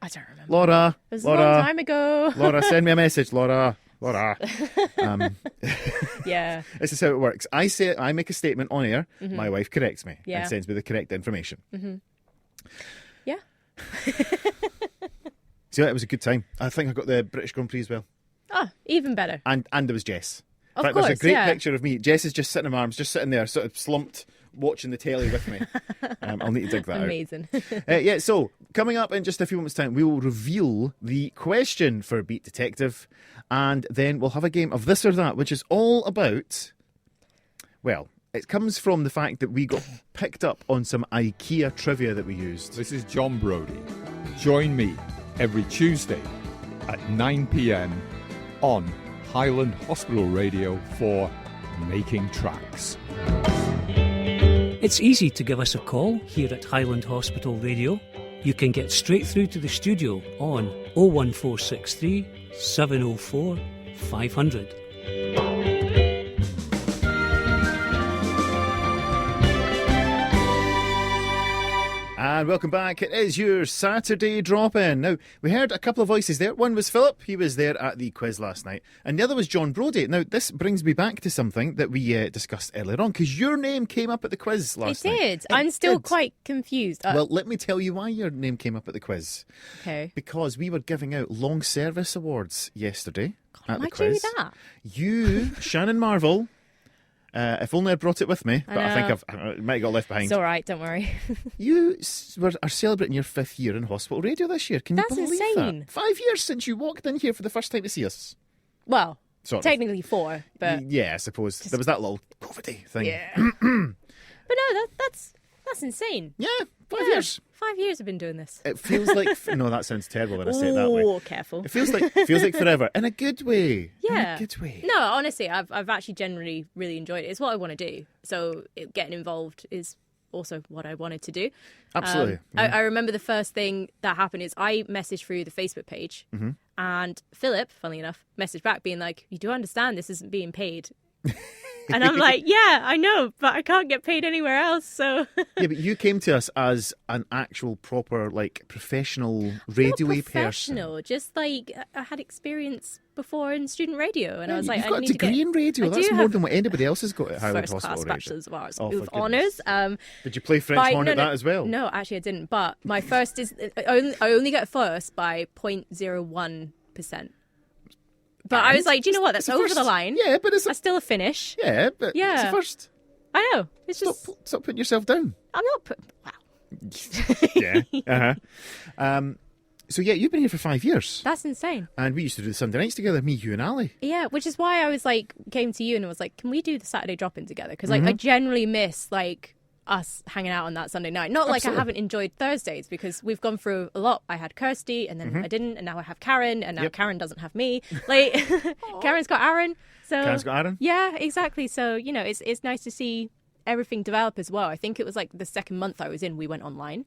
I don't remember. Laura. It was a long time ago. Laura, send me a message, Laura. Yeah. This is how it works. I make a statement on air, my wife corrects me Yeah. and sends me the correct information. Mm-hmm. Yeah. So yeah, it was a good time. I think I got the British Grand Prix as well. Oh, even better. And there was Jess. Of In fact, course, there's a great yeah. picture of me. Jess is just sitting in my arms, just sitting there, sort of slumped, watching the telly with me. I'll need to dig that Amazing. out. So coming up in just a few moments' time, we will reveal the question for Beat Detective, and then we'll have a game of this or that, which is all about, well, it comes from the fact that we got picked up on some Ikea trivia that we used. This is John Brodie. Join me every Tuesday at 9 p.m. on Highland Hospital Radio for Making Tracks. It's easy to give us a call here at Highland Hospital Radio. You can get straight through to the studio on 01463 704 500. And welcome back. It is your Saturday drop-in. Now, we heard a couple of voices there. One was Philip. He was there at the quiz last night. And the other was John Brodie. Now, this brings me back to something that we discussed earlier on, because your name came up at the quiz last night. It did. I'm still quite confused. Well, let me tell you why your name came up at the quiz. Okay. Because we were giving out long service awards yesterday at the Why'd you do quiz. that? You, Shannon Marvel... if only I'd brought it with me, but I think know. I might have got left behind. It's all right, don't worry. You are celebrating your 5th year in hospital radio this year. Can you That's believe insane. that? 5 years since you walked in here for the first time to see us. Well, Sort of. technically 4, but Yeah, I suppose. There was that little COVID thing. yeah. But no, that's insane. Yeah, 5 Yeah, years. 5 years I've been doing this. It feels like... No, that sounds terrible when I say it that way. Oh, careful. It feels like forever. In a good way. Yeah. In a good way. No, honestly, I've actually generally really enjoyed it. It's what I want to do. So getting involved is also what I wanted to do. Absolutely. I remember the first thing that happened is I messaged through the Facebook page, and Philip, funnily enough, messaged back being like, "You do understand this isn't being paid." And I'm like, yeah, I know, but I can't get paid anywhere else, so... Yeah, but you came to us as an actual proper, like, professional radio-y person. Professional, just like I had experience before in student radio, and I was like, you've got I a need degree to in radio. I That's do more have than what anybody else has got at Highland Hospital first-class Radio. bachelor's of arts Oh, with for honours. Did you play French horn at that as well? No, actually I didn't, but my first is... I only get first by 0.01%. But I was like, do you know what? That's over the line. Yeah, but it's That's still a finish. yeah, but it's Yeah. a first. I know. It's just... Stop putting yourself down. I'm not... Wow. Yeah. So yeah, you've been here for 5 years. That's insane. And we used to do the Sunday nights together, me, you and Ali. Yeah, which is why I was like, came to you and was like, can we do the Saturday drop-in together? Because like I generally miss like us hanging out on that Sunday night. Not like Absolutely. I haven't enjoyed Thursdays, because we've gone through a lot. I had Kirsty and then I didn't, and now I have Karen, and now Karen doesn't have me. Like Karen's got Aaron. So Karen's got Aaron? Yeah, exactly. So, you know, it's nice to see everything develop as well. I think it was like the second month I was in, we went online.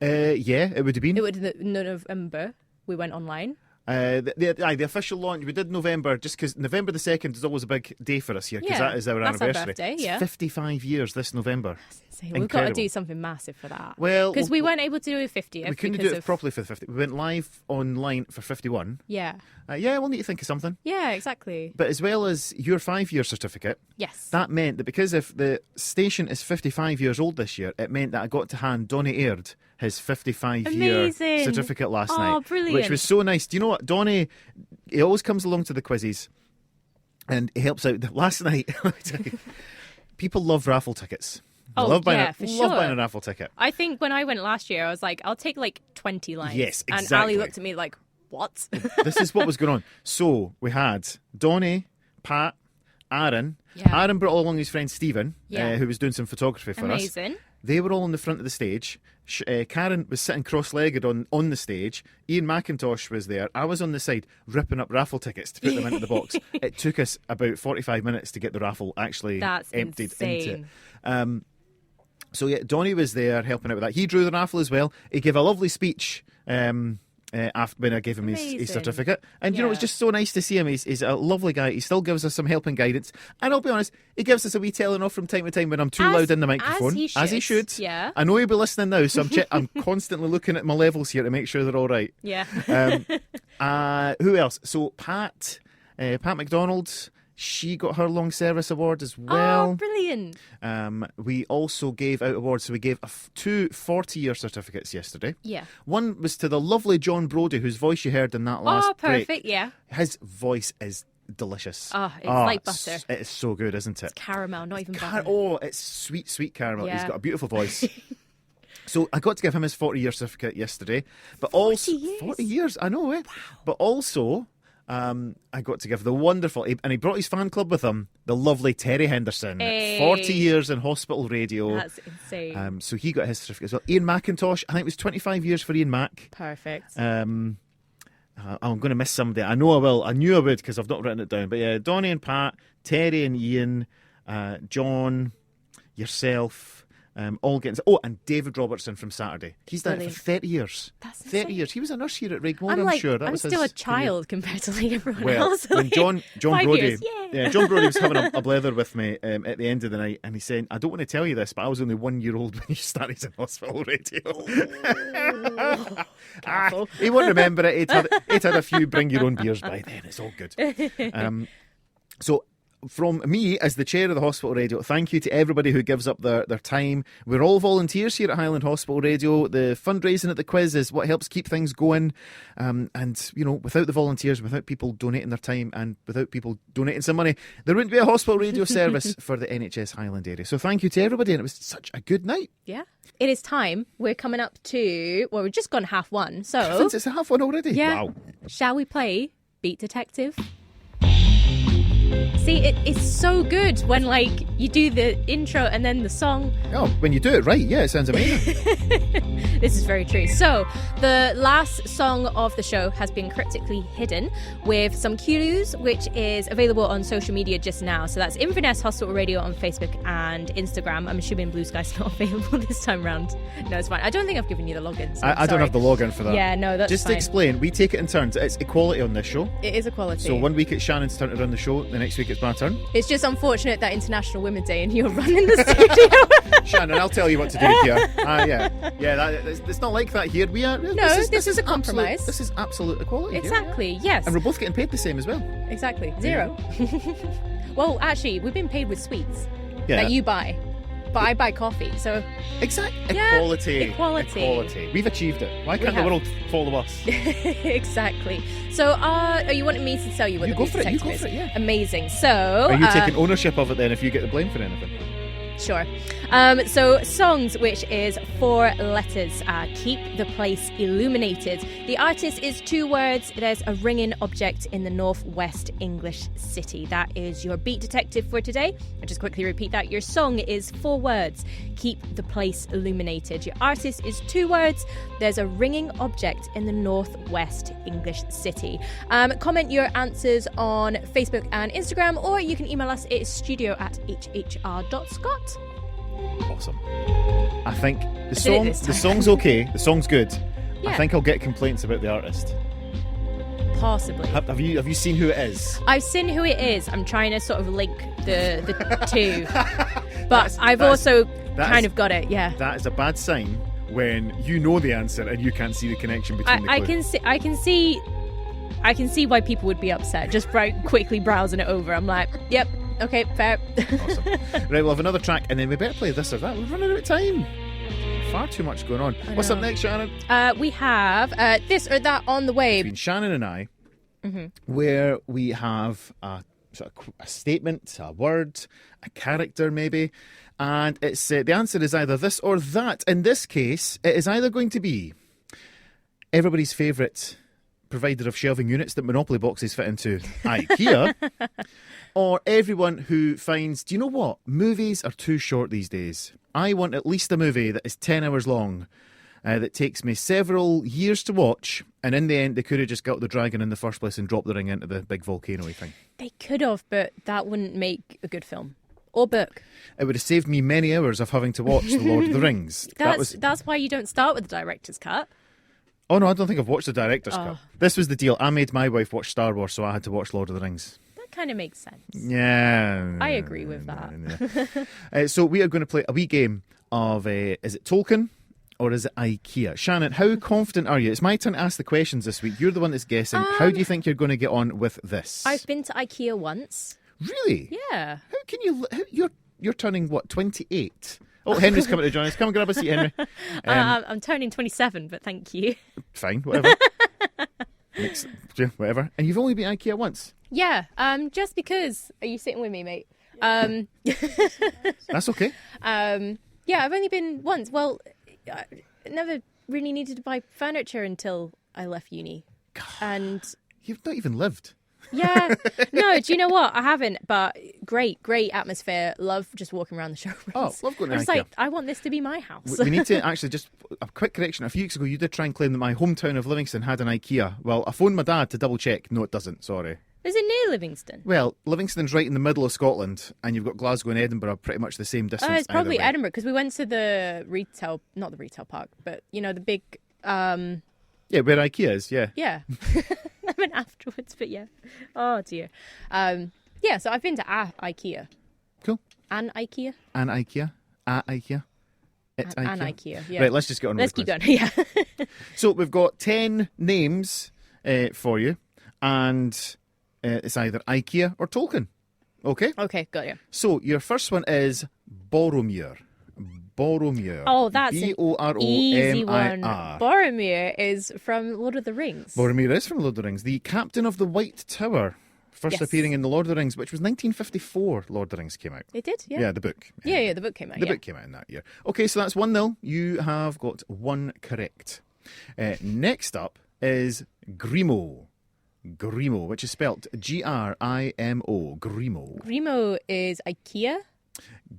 Yeah, it would have been. It was November we went online. The official launch we did November, just because November the 2nd is always a big day for us here, because Yeah, that is our that's our anniversary. birthday, It's yeah. 55 years this November. So we've got to Incredible. do something massive for that. Well, because we weren't able to do a 50th. we couldn't because do it of... properly for the 50. We went live online for 51. Yeah. Yeah, we'll need to think of something. Yeah, exactly. But as well as your 5-year certificate, Yes. that meant that because if the station is 55 years old this year, it meant that I got to hand Donny Aird his 55-year Amazing. certificate last Oh, night. brilliant. Which was so nice. Do you know what? Donny, he always comes along to the quizzes and he helps out. Last night, let me tell you, people love raffle tickets. They Oh, love buying yeah, for love sure. buying a raffle ticket. I think when I went last year, I was like, I'll take like 20 lines. Yes, And exactly. Ali looked at me like, what? This is what was going on. So we had Donny, Pat, Aaron. Yeah. Aaron brought along his friend Stephen, Yeah. who was doing some photography for us. Amazing. They were all on the front of the stage. Karen was sitting cross-legged on the stage. Ian McIntosh was there. I was on the side ripping up raffle tickets to put them into the box. It took us about 45 minutes to get the raffle actually That's emptied insane. into it. So yeah, Donny was there helping out with that. He drew the raffle as well. He gave a lovely speech after when I gave him his Amazing. certificate. And you know, Yeah. it's just so nice to see him. He's a lovely guy. He still gives us some help and guidance. And I'll be honest, he gives us a wee telling off from time to time when I'm too As- loud in the microphone. as he should. should. Yeah. I know he'll be listening now, so I'm constantly looking at my levels here to make sure they're all right. Yeah. Who else? So Pat McDonald, she got her long service award as well. Oh, brilliant. We also gave out awards. So we gave two 40-year certificates yesterday. Yeah. One was to the lovely John Brody, whose voice you heard in that last Oh, perfect. break. Yeah. His voice is delicious. Oh, it's like butter. It is so good, isn't it? Caramel, not even butter. Oh, it's sweet, sweet caramel. He's Yeah. got a beautiful voice. So I got to give him his 40-year certificate yesterday. But also 40 years, I know, eh? Wow. But also I got to give the wonderful, and he brought his fan club with him, the lovely Terry Henderson. Hey. 40 years in hospital radio. That's insane. So he got his certificate as well. Ian McIntosh, I think it was 25 years for Ian Mac. Perfect. I'm going to miss somebody. I know I will. I knew I would because I've not written it down. But yeah, Donny and Pat, Terry and Ian, John, yourself, all getting... Oh, and David Robertson from Saturday. He's done it Brilliant. for 30 years. That's 30 insane. years. He was a nurse here at Rigmore, I'm like, sure. That I'm was still a his career. child compared to like everyone Well, else. when Like, John 5 Brody, years, yeah. John Brody was having a blether with me at the end of the night, and he's saying, "I don't want to tell you this, but I was only 1 year old when you started in hospital radio." He won't remember it. He'd had a few bring your own beers by then. It's all good. So from me as the chair of the hospital radio, thank you to everybody who gives up their time. We're all volunteers here at Highland Hospital Radio. The fundraising at the quiz is what helps keep things going. And, you know, without the volunteers, without people donating their time and without people donating some money, there wouldn't be a hospital radio service for the NHS Highland area. So thank you to everybody, and it was such a good night. Yeah. It is time. We're coming up to, well, we've just gone 1:30. So, Since it's a half one already. yeah. Wow. Shall we play Beat Detective? See, it's so good when, like, you do the intro and then the song. Oh, when you do it right, yeah, it sounds amazing. This is very true. So, the last song of the show has been cryptically hidden with some clues, which is available on social media just now. So that's Inverness Hospital Radio on Facebook and Instagram. I'm assuming BlueSky's not available this time round. No, it's fine. I don't think I've given you the login. So I don't have the login for that. Yeah, no, that's Just fine. to explain, we take it in turns. It's equality on this show. It is equality. So 1 week it's Shannon's turn to run the show, the next week it's my turn. It's just unfortunate that International Women's Day and you're running the studio. Shannon, I'll tell you what to do here. It's not like that here. We are. No, this is a compromise. This is absolute equality. Exactly, yes. And we're both getting paid the same as well. Exactly. 0. Well, actually, we've been paid with sweets Yeah. that you buy. But I buy coffee, so... Exactly. Yeah, Equality. equality. We've achieved it. Why can't have. the world follow us? Exactly. So, are you wanting me to tell you what You the go beat for it, you detective go is? for it, yeah. Amazing. So... Are you taking ownership of it then if you get the blame for anything? Sure. So, songs, which is 4 letters, keep the place illuminated. The artist is 2 words. There's a ringing object in the northwest English city. That is your beat detective for today. I'll just quickly repeat that. Your song is 4 words. Keep the place illuminated. Your artist is 2 words. There's a ringing object in the northwest English city. Comment your answers on Facebook and Instagram, or you can email us. It is studio@hhr.scot. Awesome. I think the did it this time. song's okay. The song's good. Yeah. I think I'll get complaints about the artist. Possibly. Have you seen who it is? I've seen who it is. I'm trying to sort of link the two. But I've also kind of got it, yeah. That is a bad sign when you know the answer and you can't see the connection between the clue. I can see why people would be upset. Just quickly browsing it over. I'm like, yep, okay, fair. Awesome. Right, we'll have another track and then we better play this or that. We're running out of time. Far too much going on. What's up next, Shannon? We have this or that on the way. Between Shannon and I, where we have a statement, a word, a character maybe, and it's the answer is either this or that. In this case, it is either going to be everybody's favourite provider of shelving units that Monopoly boxes fit into, Ikea, or everyone who finds, do you know what? Movies are too short these days. I want at least a movie that is 10 hours long, that takes me several years to watch, and in the end they could have just got the dragon in the first place and dropped the ring into the big volcano-y thing. They could have, but that wouldn't make a good film. Or book. It would have saved me many hours of having to watch The Lord of the Rings. That's why you don't start with the director's cut. Oh no, I don't think I've watched the director's cut. This was the deal. I made my wife watch Star Wars, so I had to watch Lord of the Rings. That kind of makes sense. Yeah. I agree with that. So we are going to play a wee game of, is it Tolkien or is it Ikea? Shannon, how confident are you? It's my turn to ask the questions this week. You're the one that's guessing. How do you think you're going to get on with this? I've been to Ikea once. Really? Yeah. How can you... You're turning, what, 28? Oh, Henry's coming to join us. Come and grab a seat, Henry. I'm turning 27, but thank you. Fine, whatever. Whatever. And you've only been to Ikea once? Yeah, just because. Are you sitting with me, mate? That's okay. Yeah, I've only been once. Well, I never really needed to buy furniture until I left uni. God, and you've not even lived. Yeah. No, do you know what? I haven't, but great atmosphere. Love just walking around the showrooms. Oh, love going to I was Ikea. like, I want this to be my house. We need to actually just, a quick correction. A few weeks ago, you did try and claim that my hometown of Livingston had an Ikea. Well, I phoned my dad to double check. No, it doesn't. Sorry. Is it near Livingston? Well, Livingston's right in the middle of Scotland, and you've got Glasgow and Edinburgh pretty much the same distance. Oh, it's probably either way. Edinburgh, because we went to the not the retail park, but, you know, the big... Yeah, where Ikea is, yeah. Yeah. I went afterwards, but yeah. Oh, dear. Yeah, so I've been to Ikea. Cool. An Ikea? An Ikea. A Ikea. It's Ikea. An Ikea, yeah. Right, let's just get on with Let's the keep quiz. going, yeah. So we've got 10 names for you, and it's either Ikea or Tolkien. Okay? Okay, got you. So your first one is Boromir. Boromir. Oh, that's an easy one. Boromir. Boromir is from Lord of the Rings. Boromir is from Lord of the Rings. The captain of the White Tower. First Yes. appearing in the Lord of the Rings, which was 1954 Lord of the Rings came out. It did, yeah. Yeah, the book. Yeah, the book came out, The yeah. book came out in that year. Okay, so that's 1-0. You have got 1 correct. Next up is Grimo. Grimo, which is spelt Grimo. Grimo. Grimo is Ikea.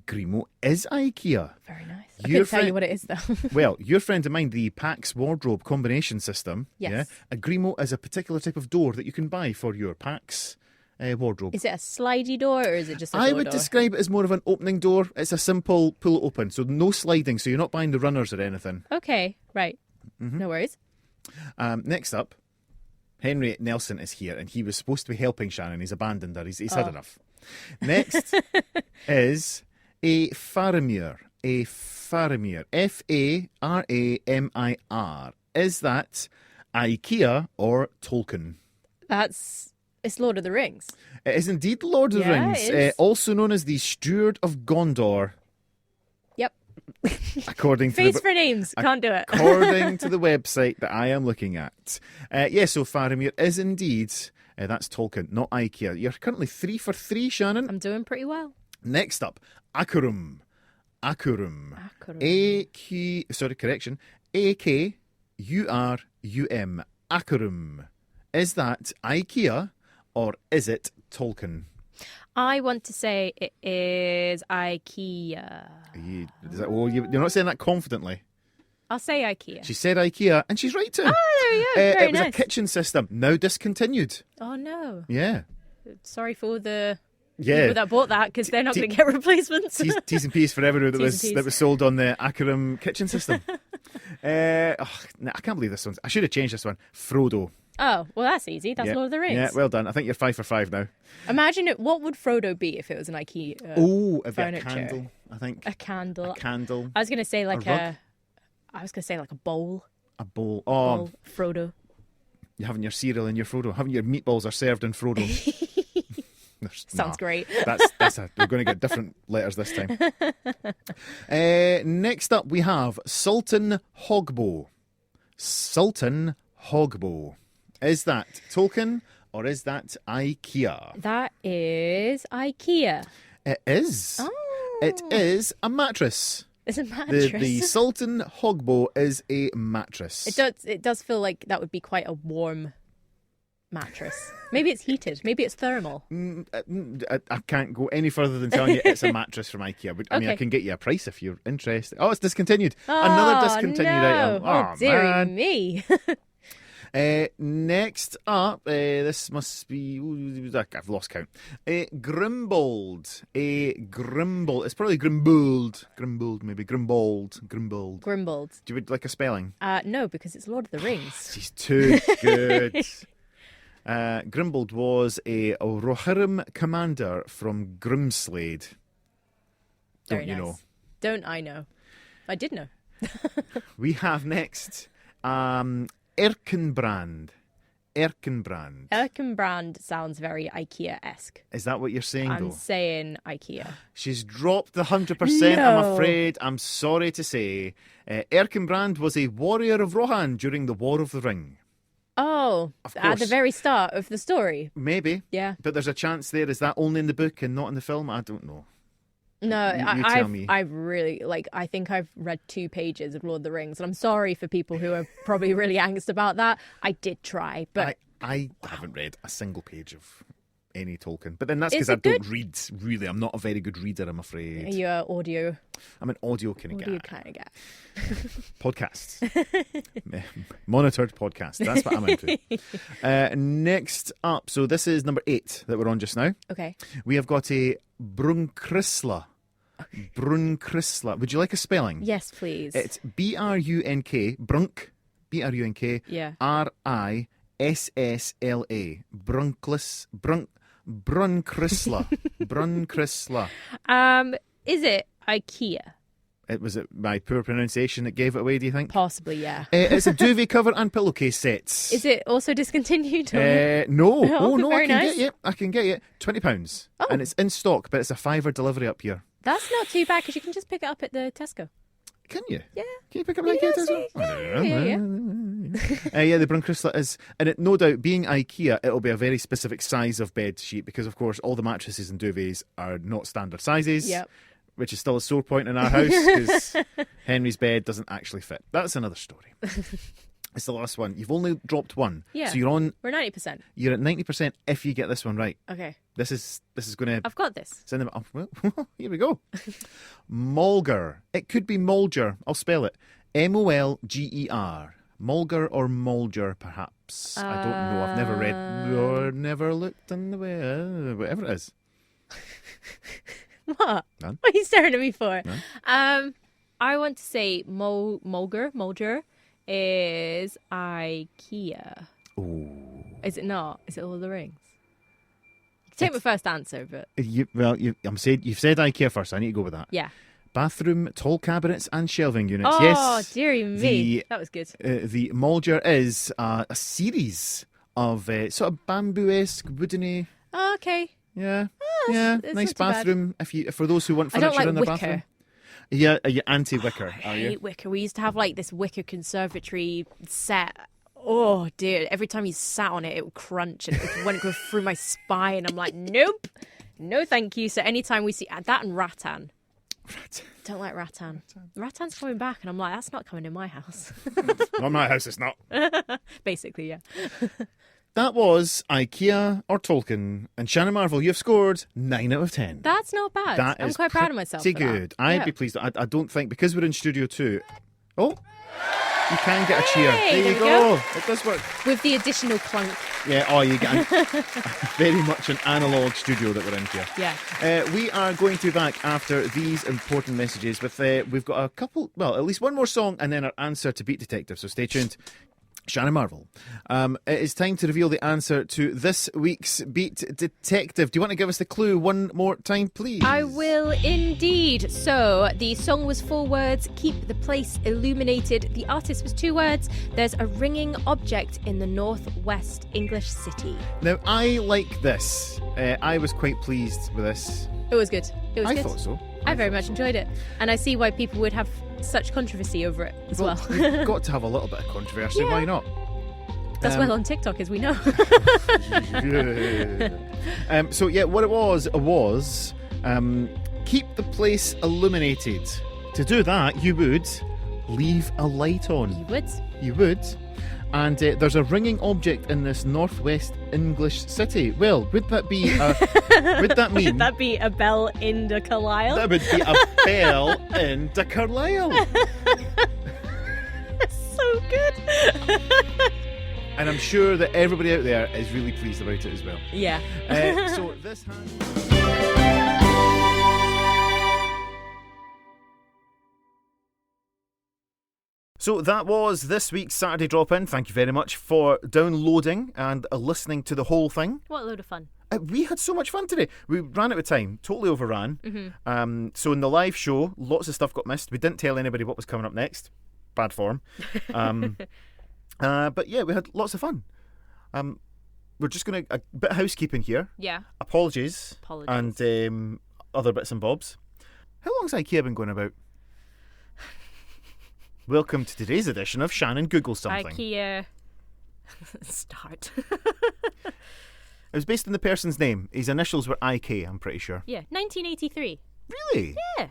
Grimo is Ikea. Very nice. I Your couldn't tell friend- you what it is, though. Well, your friend of mine, the Pax wardrobe combination system. Yes. Yeah, a Grimo is a particular type of door that you can buy for your Pax wardrobe. Is it a slidey door, or is it just a I door would door? describe it as more of an opening door. It's a simple pull it open, so no sliding, so you're not buying the runners or anything. Okay, right. Mm-hmm. No worries. Next up, Henry Nelson is here, and he was supposed to be helping Shannon. He's abandoned her. He's had enough. Next is a Faramir. A Faramir. Faramir. Is that Ikea or Tolkien? It's Lord of the Rings. It is indeed Lord of the Rings, it is. also known as the Steward of Gondor. Yep. According to Face for names. Can't do it. according to the website that I am looking at. So Faramir is indeed, that's Tolkien, not Ikea. You're currently 3 for 3, Shannon. I'm doing pretty well. Next up, Akurum. A-K-U-R-U-M. Akurum. Is that Ikea or is it Tolkien? I want to say it is IKEA. You're not saying that confidently. I'll say IKEA. She said Ikea, and she's right too. Oh, there you go. Very it was nice. a kitchen system, now discontinued. Oh, no. Yeah. Sorry for the Yeah. people that bought that, because they're not going to get replacements. T's and P's for everyone T's and that Ps. was sold on the Akerum kitchen system. I can't believe this one. I should have changed this one. Frodo. Oh, well, that's easy. That's Yeah. Lord of the Rings. Yeah, well done. I think you're 5 for 5 now. Imagine it. What would Frodo be if it was an IKEA? It'd be a furniture. candle, I think. A candle. A candle. I was going to say like rug? I was going to say like a bowl. A bowl. Oh, Bowl. Frodo. you're having your cereal in your Frodo. Having your meatballs are served in Frodo. Sounds great. We're going to get different letters this time. Next up, we have Sultan Hogbo. Sultan Hogbo. Is that Tolkien or is that Ikea? That is IKEA. It is. Oh. It is a mattress. It's a mattress. The Sultan Hogbo is a mattress. It does feel like that would be quite a warm mattress. Maybe it's heated. Maybe it's thermal. I can't go any further than telling you it's a mattress from Ikea. But, I mean, I Okay. can get you a price if you're interested. Oh, it's discontinued. Oh, Another discontinued no. item. Oh, dearie man. me. Next up, this must be... I've lost count. Grimbold. Grimbold. It's probably Grimbold. Grimbold, maybe. Grimbold. Grimbold. Do you would like a spelling? No, because it's Lord of the Rings. She's too good. Grimbold was a Rohirrim commander from Grimslade. Very Don't you nice. know? Don't I know? I did know. We have next Erkenbrand. Erkenbrand sounds very IKEA-esque. Is that what you're saying, I'm though? saying IKEA. She's dropped the 100%, No. I'm afraid. I'm sorry to say. Erkenbrand was a warrior of Rohan during the War of the Ring. Oh, Of at the course. very start of the story. Maybe. Yeah. But there's a chance there. Is that only in the book and not in the film? I don't know. No, You tell me. I really I think I've read 2 pages of Lord of the Rings, and I'm sorry for people who are probably really angst about that. I did try, but I haven't read a single page of any Tolkien. But then that's Is because I it don't good? read, really. I'm not a very good reader, I'm afraid. you're audio I'm an audio kind of guy. kind of guy. Podcasts. Monitored podcasts. That's what I'm into. Next up, so this is number 8 that we're on just now. Okay. We have got a Brunkrisla. Brunkrisla. Would you like a spelling? Yes, please. It's B-R-U-N-K, Brunk, B-R-U-N-K, Yeah. R-I-S-S-L-A. Brunkrisla. Brunkrisla. Is it IKEA? Was it my poor pronunciation that gave it away, do you think? Possibly, yeah. It's a duvet cover and pillowcase sets. Is it also discontinued? No. Oh, no, very I can nice. get you. I can get you £20. Oh. And it's in stock, but it's a £5 delivery up here. That's not too bad, because you can just pick it up at the Tesco. Can you? Yeah. Can you pick up an Yeah, IKEA as see, well? yeah. Yeah, the Brunkrisla is, and it, no doubt, being IKEA, it'll be a very specific size of bed sheet because, of course, all the mattresses and duvets are not standard sizes. Yep. Which is still a sore point in our house because Henry's bed doesn't actually fit. That's another story. It's the last one. You've only dropped one. Yeah. So you're We're 90%. at 90% if you get this one right. Okay. This is going to I've got this. send them. Oh, well, here we go. Mulger. It could be Mulger. I'll spell it. M-O-L-G-E-R. Mulger or Mulger, perhaps. I don't know. I've never read or never looked in the way. Whatever it is. What? None. What are you staring at me for? None. I want to say Mulger is IKEA. Oh. Is it not? Is it Lord of the Rings? Take my first answer, but You've said IKEA first. I need to go with that. yeah. Bathroom, tall cabinets, and shelving units. Oh, Yes. dearie me. That was good. The Mulger is a series of sort of bamboo-esque, woodeny. Oh, okay. Yeah, it's nice not too bad. bathroom. For those who want I don't furniture like in their wicker. bathroom. Yeah, are you anti-wicker? I Are you? hate wicker. We used to have like this wicker conservatory set. Oh dear! Every time you sat on it, it would crunch and it wouldn't go through my spine. I'm like, nope, no, thank you. So anytime we see that and rattan, don't like rattan. Rattan's coming back, and I'm like, that's not coming in my house. Not my house. It's not. Basically, yeah. That was IKEA or Tolkien, and Shannon Marvel. You've scored 9 out of 10. That's not bad. I'm quite proud of myself. Pretty for that. good. I'd Yeah. be pleased. I don't think because we're in Studio 2. Oh, you can get a cheer. Hey, There you there we go. go. It does work. With the additional clunk. Yeah. Oh, you get very much an analogue studio that we're in here. Yeah. We are going to be back after these important messages with we've got a couple, well, at least one more song and then our answer to Beat Detective, so stay tuned. Shannon Marvel. It is time to reveal the answer to this week's Beat Detective. Do you want to give us the clue one more time, please? I will indeed. So the song was 4 words, keep the place illuminated. The artist was 2 words. There's a ringing object in the northwest English city. Now, I like this. I was quite pleased with this. It was good. It was I good. thought so. I very much enjoyed it. And I see why people would have such controversy over it as well. You've got to have a little bit of controversy. Yeah. Why not? That's well on TikTok, as we know. So yeah, what it was keep the place illuminated. To do that, you would leave a light on. You would. You would. And there's a ringing object in this northwest English city. Well, would that be would that mean Would that be a bell in the Carlisle? that would be a bell in the Carlisle? So good. And I'm sure that everybody out there is really pleased about it as well. Yeah. So this has... So that was this week's Saturday Drop-In. Thank you very much for downloading and listening to the whole thing. What a load of fun. We had so much fun today. We ran out of time, totally overran. Mm-hmm. So in the live show, lots of stuff got missed. We didn't tell anybody what was coming up next. Bad form. But yeah, we had lots of fun. We're just going to... A bit of housekeeping here. Yeah. Apologies. Apologies. And other bits and bobs. How long's IKEA been going about? Welcome to today's edition of Shannon Google Something. IKEA. Start. It was based on the person's name. His initials were IK, I'm pretty sure. Yeah. 1983. Really? Yeah.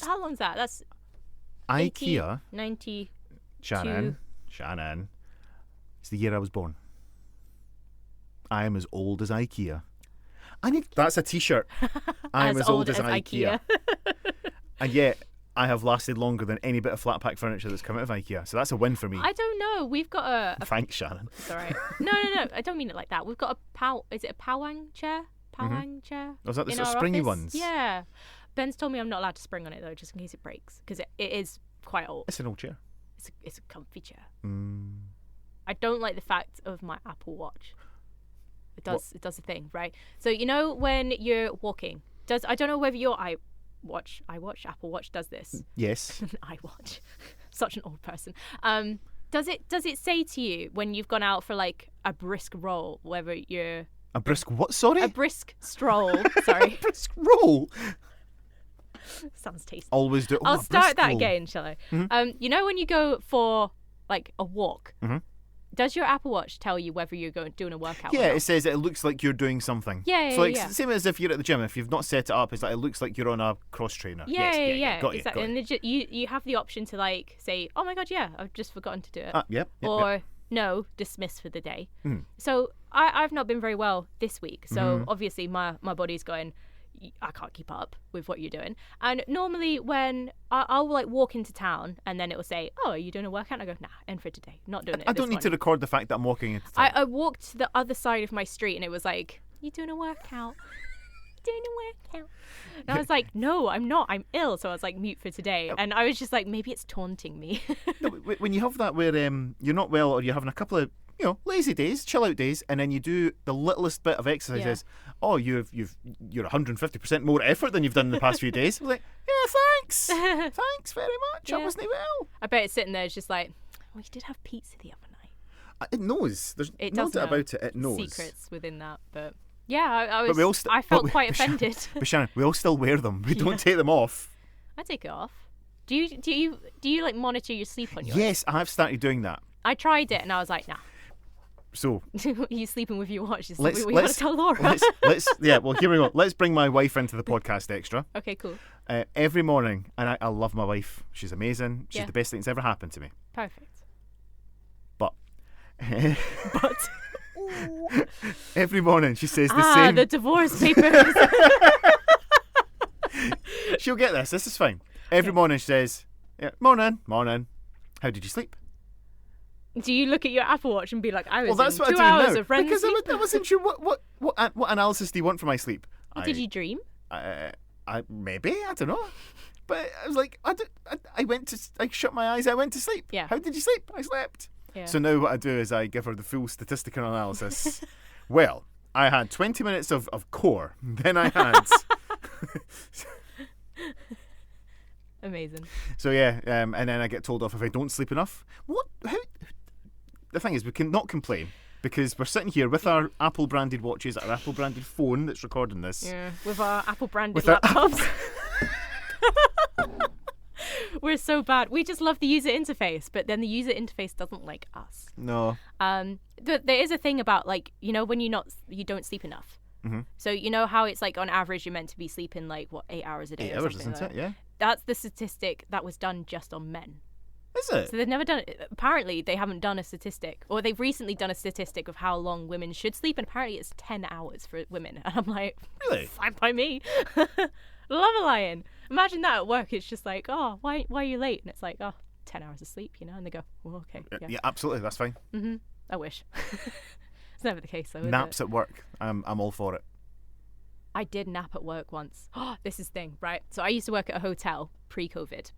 How long's that? That's IKEA. 90. Shannon. It's the year I was born. I am as old as IKEA. That's a t-shirt. I am as old as IKEA. And yet, I have lasted longer than any bit of flat pack furniture that's come out of IKEA. So that's a win for me. I don't know. We've got a Thanks, Shannon. It's all right. No. I don't mean it like that. We've got is it a Powang chair? Chair? Was that the in sort of our springy office? ones? Yeah. Ben's told me I'm not allowed to spring on it though, just in case it breaks, because it is quite old. It's an old chair. It's a comfy chair. Mm. I don't like the fact of my Apple Watch. It does a thing, right? So you know when you're walking, I don't know whether your Apple Watch does this. Yes. iWatch. Such an old person. Does it say to you when you've gone out for like a brisk roll, whether you're A brisk what? Sorry? a brisk stroll? Sorry, brisk roll. sounds tasty. Always do. I'll a start brisk that roll. again, shall I? Mhm. You know when you go for like a walk, Mhm. does your Apple Watch tell you whether you're doing a workout? Yeah, or not? it says it looks like you're doing something. Yeah, So like yeah. same as if you're at the gym. If you've not set it up, it's like it looks like you're on a cross trainer. Yeah, Yes, yeah, Got exactly. you. And you have the option to like say, "Oh my god, yeah, I've just forgotten to do it," Yep. or no, dismiss for the day. Mm. So I've not been very well this week. So Mm-hmm. obviously my body's going, I can't keep up with what you're doing. And normally when I'll like walk into town and then it will say, "Oh, are you doing a workout?" And I go, "Nah, end for today. Not doing it." I don't need to record the fact that I'm walking into town. I walked to the other side of my street and it was like, "You doing a workout? Doing a workout?" And I was like, "No, I'm not. I'm ill." So I was like, mute for today. And I was just like, maybe it's taunting me. No, when you have that where you're not well or you're having a couple of lazy days, chill out days, and then you do the littlest bit of exercise. Yeah. Is, oh, you're 150% more effort than you've done in the past few days. I was like, yeah, thanks, thanks very much. I Yeah. wasn't well. I bet it's sitting there, it's just like, we did have pizza the other night. It knows. There's It no does doubt know about it. It knows. secrets within that, but yeah, I But we all was. st- I felt but we- quite but Shannon- offended. But Shannon, we all still wear them. We don't take them off. I take it off. Do you like monitor your sleep on yours? Yes, I've started doing that. I tried it and I was like, nah. So You sleeping with your watch? Is let's something we want to tell Laura. let's well, here we go. Let's bring my wife into the podcast extra. Okay, cool, Every morning, and I love my wife. She's amazing. She's Yeah. the best thing that's ever happened to me. perfect. But But every morning she says the same. the divorce papers. She'll get this. This is fine. Every morning she says, yeah, morning. How did you sleep? Do you look at your Apple Watch and be like, I was Well, that's in what 2 I do hours now. of REM Because sleep? I wasn't sure what analysis do you want for my sleep. Did you dream? I maybe, I don't know. But I was like, I shut my eyes, I went to sleep. Yeah. How did you sleep? I slept. Yeah. So now what I do is I give her the full statistical analysis. Well, I had 20 minutes of core. Then I had... Amazing. So yeah, and then I get told off if I don't sleep enough. The thing is, we can not complain because we're sitting here with our Apple branded watches, our Apple branded phone that's recording this. Yeah, with our Apple branded With our laptops. We're so bad. We just love the user interface, but then the user interface doesn't like us. No. There is a thing about when you don't sleep enough. Mm-hmm. So you know how it's like on average you're meant to be sleeping 8 hours a day. 8 or hours, something isn't like it? that. Yeah. That's the statistic that was done just on men. Is it? So they've never done it. Apparently they haven't done a statistic, or they've recently done a statistic of how long women should sleep, and apparently it's 10 hours for women. And I'm like, Really? fine by me. Love a lion. Imagine that at work. It's just like, oh, why are you late? And it's like, oh, 10 hours of sleep, and they go, well, okay. Yeah, absolutely. That's fine. Mm-hmm. I wish. It's never the case, though. Is Naps it? at work. I'm all for it. I did nap at work once. This is the thing, right? So I used to work at a hotel pre-COVID.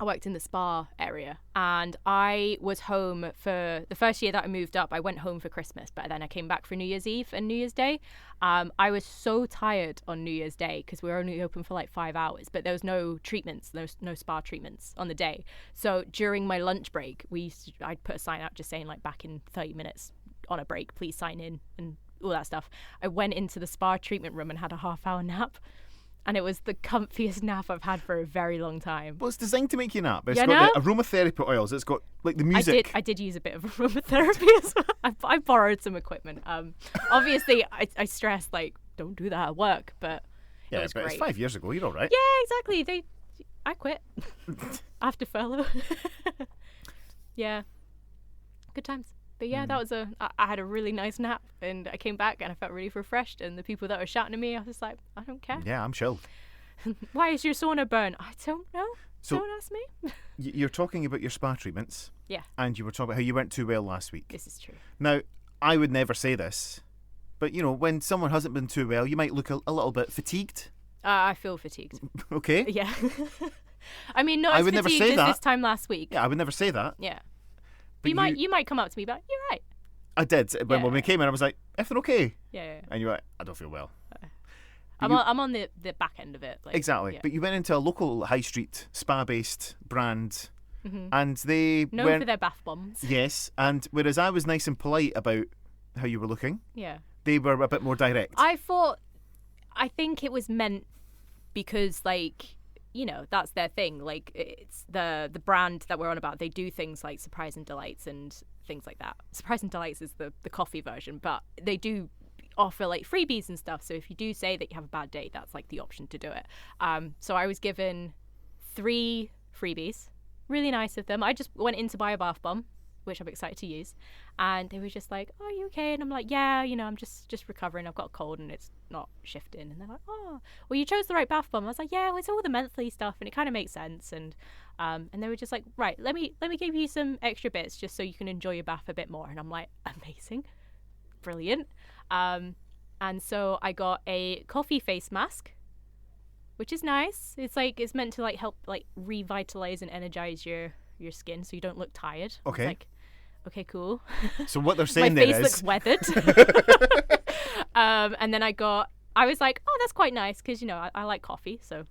I worked in the spa area, and I was home for the first year that I moved up. I went home for Christmas, but then I came back for New Year's Eve and New Year's Day. I was so tired on New Year's Day because we were only open for 5 hours, but there was no treatments, no spa treatments on the day. So during my lunch break, I'd put a sign out just saying back in 30 minutes on a break, please sign in and all that stuff. I went into the spa treatment room and had a half-hour nap. And it was the comfiest nap I've had for a very long time. Well, it's designed to make you nap. It's Yeah, got no? the aromatherapy oils. It's got the music. I did use a bit of aromatherapy as well. I borrowed some equipment. Obviously, I stressed don't do that at work, but Yeah, it was but great. it's 5 years ago. You're all right. Yeah, exactly. I quit after furlough. Yeah, good times. But yeah, that was I had a really nice nap, and I came back and I felt really refreshed. And the people that were shouting at me, I was just like, I don't care. Yeah, I'm chilled. Why is your sauna burn? I don't know. So- Don't ask me. You're talking about your spa treatments, Yeah, and you were talking about how you weren't too well last week. this is true. Now, I would never say this, but when someone hasn't been too well, you might look a little bit fatigued. I feel fatigued. Okay. Yeah. I mean, not I as would never fatigued say as that. this time last week. Yeah, I would never say that. Yeah. But you might come up to me, but you're right. I did. When we Yeah. came in, I was like, everything okay? Yeah. And you were like, I don't feel well. I'm on the back end of it. Exactly. Yeah. But you went into a local high street spa-based brand, and they Known weren't... for their bath bombs. Yes, and whereas I was nice and polite about how you were looking, Yeah. they were a bit more direct. I think it was meant because that's their thing. It's the brand that we're on about. They do things like Surprise and Delights and things like that. Surprise and Delights is the coffee version, but they do offer freebies and stuff. So if you do say that you have a bad day, that's the option to do it. So I was given 3 freebies. Really nice of them. I just went in to buy a bath bomb, which I'm excited to use, and they were just like, "Oh, are you okay?" And I'm like, "Yeah, I'm just recovering. I've got a cold and it's not shifting." And they're like, "Oh, well, you chose the right bath bomb." I was like, "Yeah, well, it's all the mentally stuff, and it kind of makes sense." And they were just like, "Right, let me give you some extra bits just so you can enjoy your bath a bit more." And I'm like, "Amazing, brilliant." And so I got a coffee face mask, which is nice. It's meant to help revitalize and energize your skin so you don't look tired. Okay. It's okay, cool. So what they're My saying there face is... looks weathered. And then I was like, oh, that's quite nice because, I like coffee. So,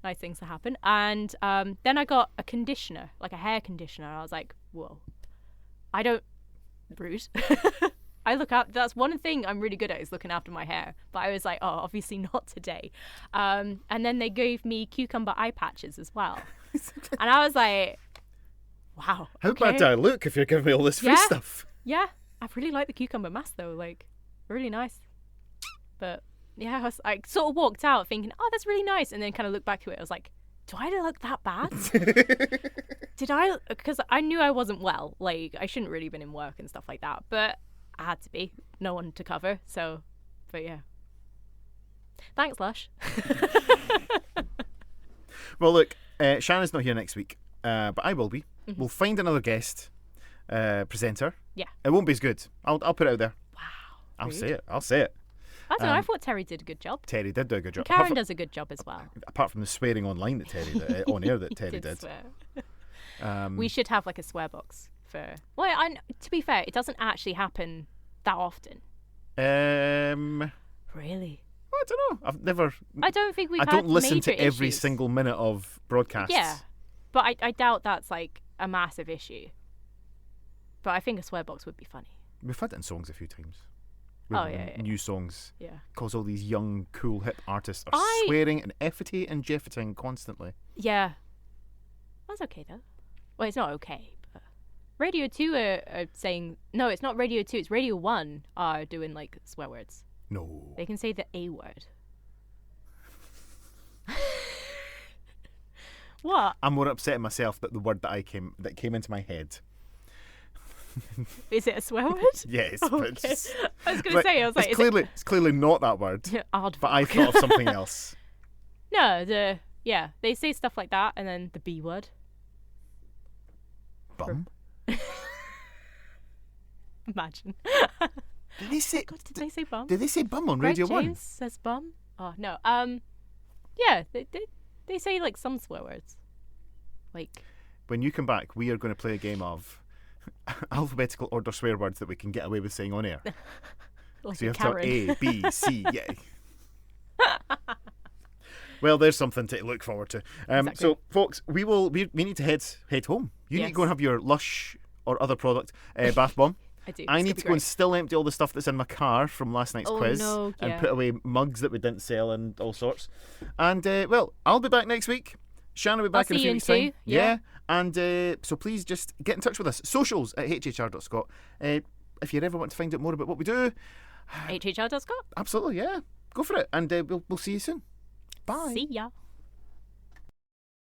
nice things to happen. And then I got a conditioner, like a hair conditioner. I was like, whoa, rude. That's one thing I'm really good at is looking after my hair. But I was like, oh, obviously not today. And then they gave me cucumber eye patches as well. And I was like, wow. How okay. bad do I look if you're giving me all this free stuff? Yeah. I really like the cucumber mask though. Like, really nice. But yeah, I sort of walked out thinking, oh, that's really nice. And then kind of looked back to it. I was like, do I look that bad? Did I? Because I knew I wasn't well. Like, I shouldn't really have been in work and stuff like that. But I had to be. No one to cover. So, but yeah. Thanks, Lush. Well, look, Shannon's not here next week, but I will be. Mm-hmm. We'll find another guest presenter. Yeah. It won't be as good. I'll put it out there. Wow. I'll rude. say it. I don't know. I thought Terry did a good job. Terry did do a good job. Karen does a good job as well. Apart from the swearing online that Terry did, on air that Terry did. Swear. We should have like a swear box for. Well, to be fair, it doesn't actually happen that often. Really? I don't know. I've never. I don't think we've. I don't listen to major every issues. single minute of broadcasts. Yeah, but I doubt that's like a massive issue. But I think a swear box would be funny. We've had it in songs a few times. Yeah. New songs. Yeah. Because all these young, cool, hip artists are swearing and effing and jeffing constantly. Yeah. That's okay though. Well, it's not okay, but Radio 2 are saying no. It's not Radio 2. It's Radio 1 are doing like swear words. No. They can say the A word. What? I'm more upset at myself that the word that came into my head. Is it a swear word? Yes. Oh, But okay. I was going to say, I was like, it's clearly not that word. Aardvark. But I thought of something else. No, they say stuff like that, and then the B word. Bum. Imagine. Did they say? God, did they say bum? Did they say bum on Greg Radio James 1? says bum. Oh no. Yeah, they say like some swear words. Like. When you come back, we are going to play a game of alphabetical order swear words that we can get away with saying on air. Like so you a have to Karen. A, B, C, yeah. Well, there's something to look forward to. Exactly. So, folks, we need to head home. You need to go and have your Lush or other product bath bomb. I do. I need to go and still empty all the stuff that's in my car from last night's quiz and put away mugs that we didn't sell and all sorts. And, well, I'll be back next week. Shannon will be back in a few weeks' time. Yeah. And so please just get in touch with us. Socials at hhr.scot. If you ever want to find out more about what we do. HHR.scot. Absolutely, yeah. Go for it. And we'll see you soon. Bye. See ya.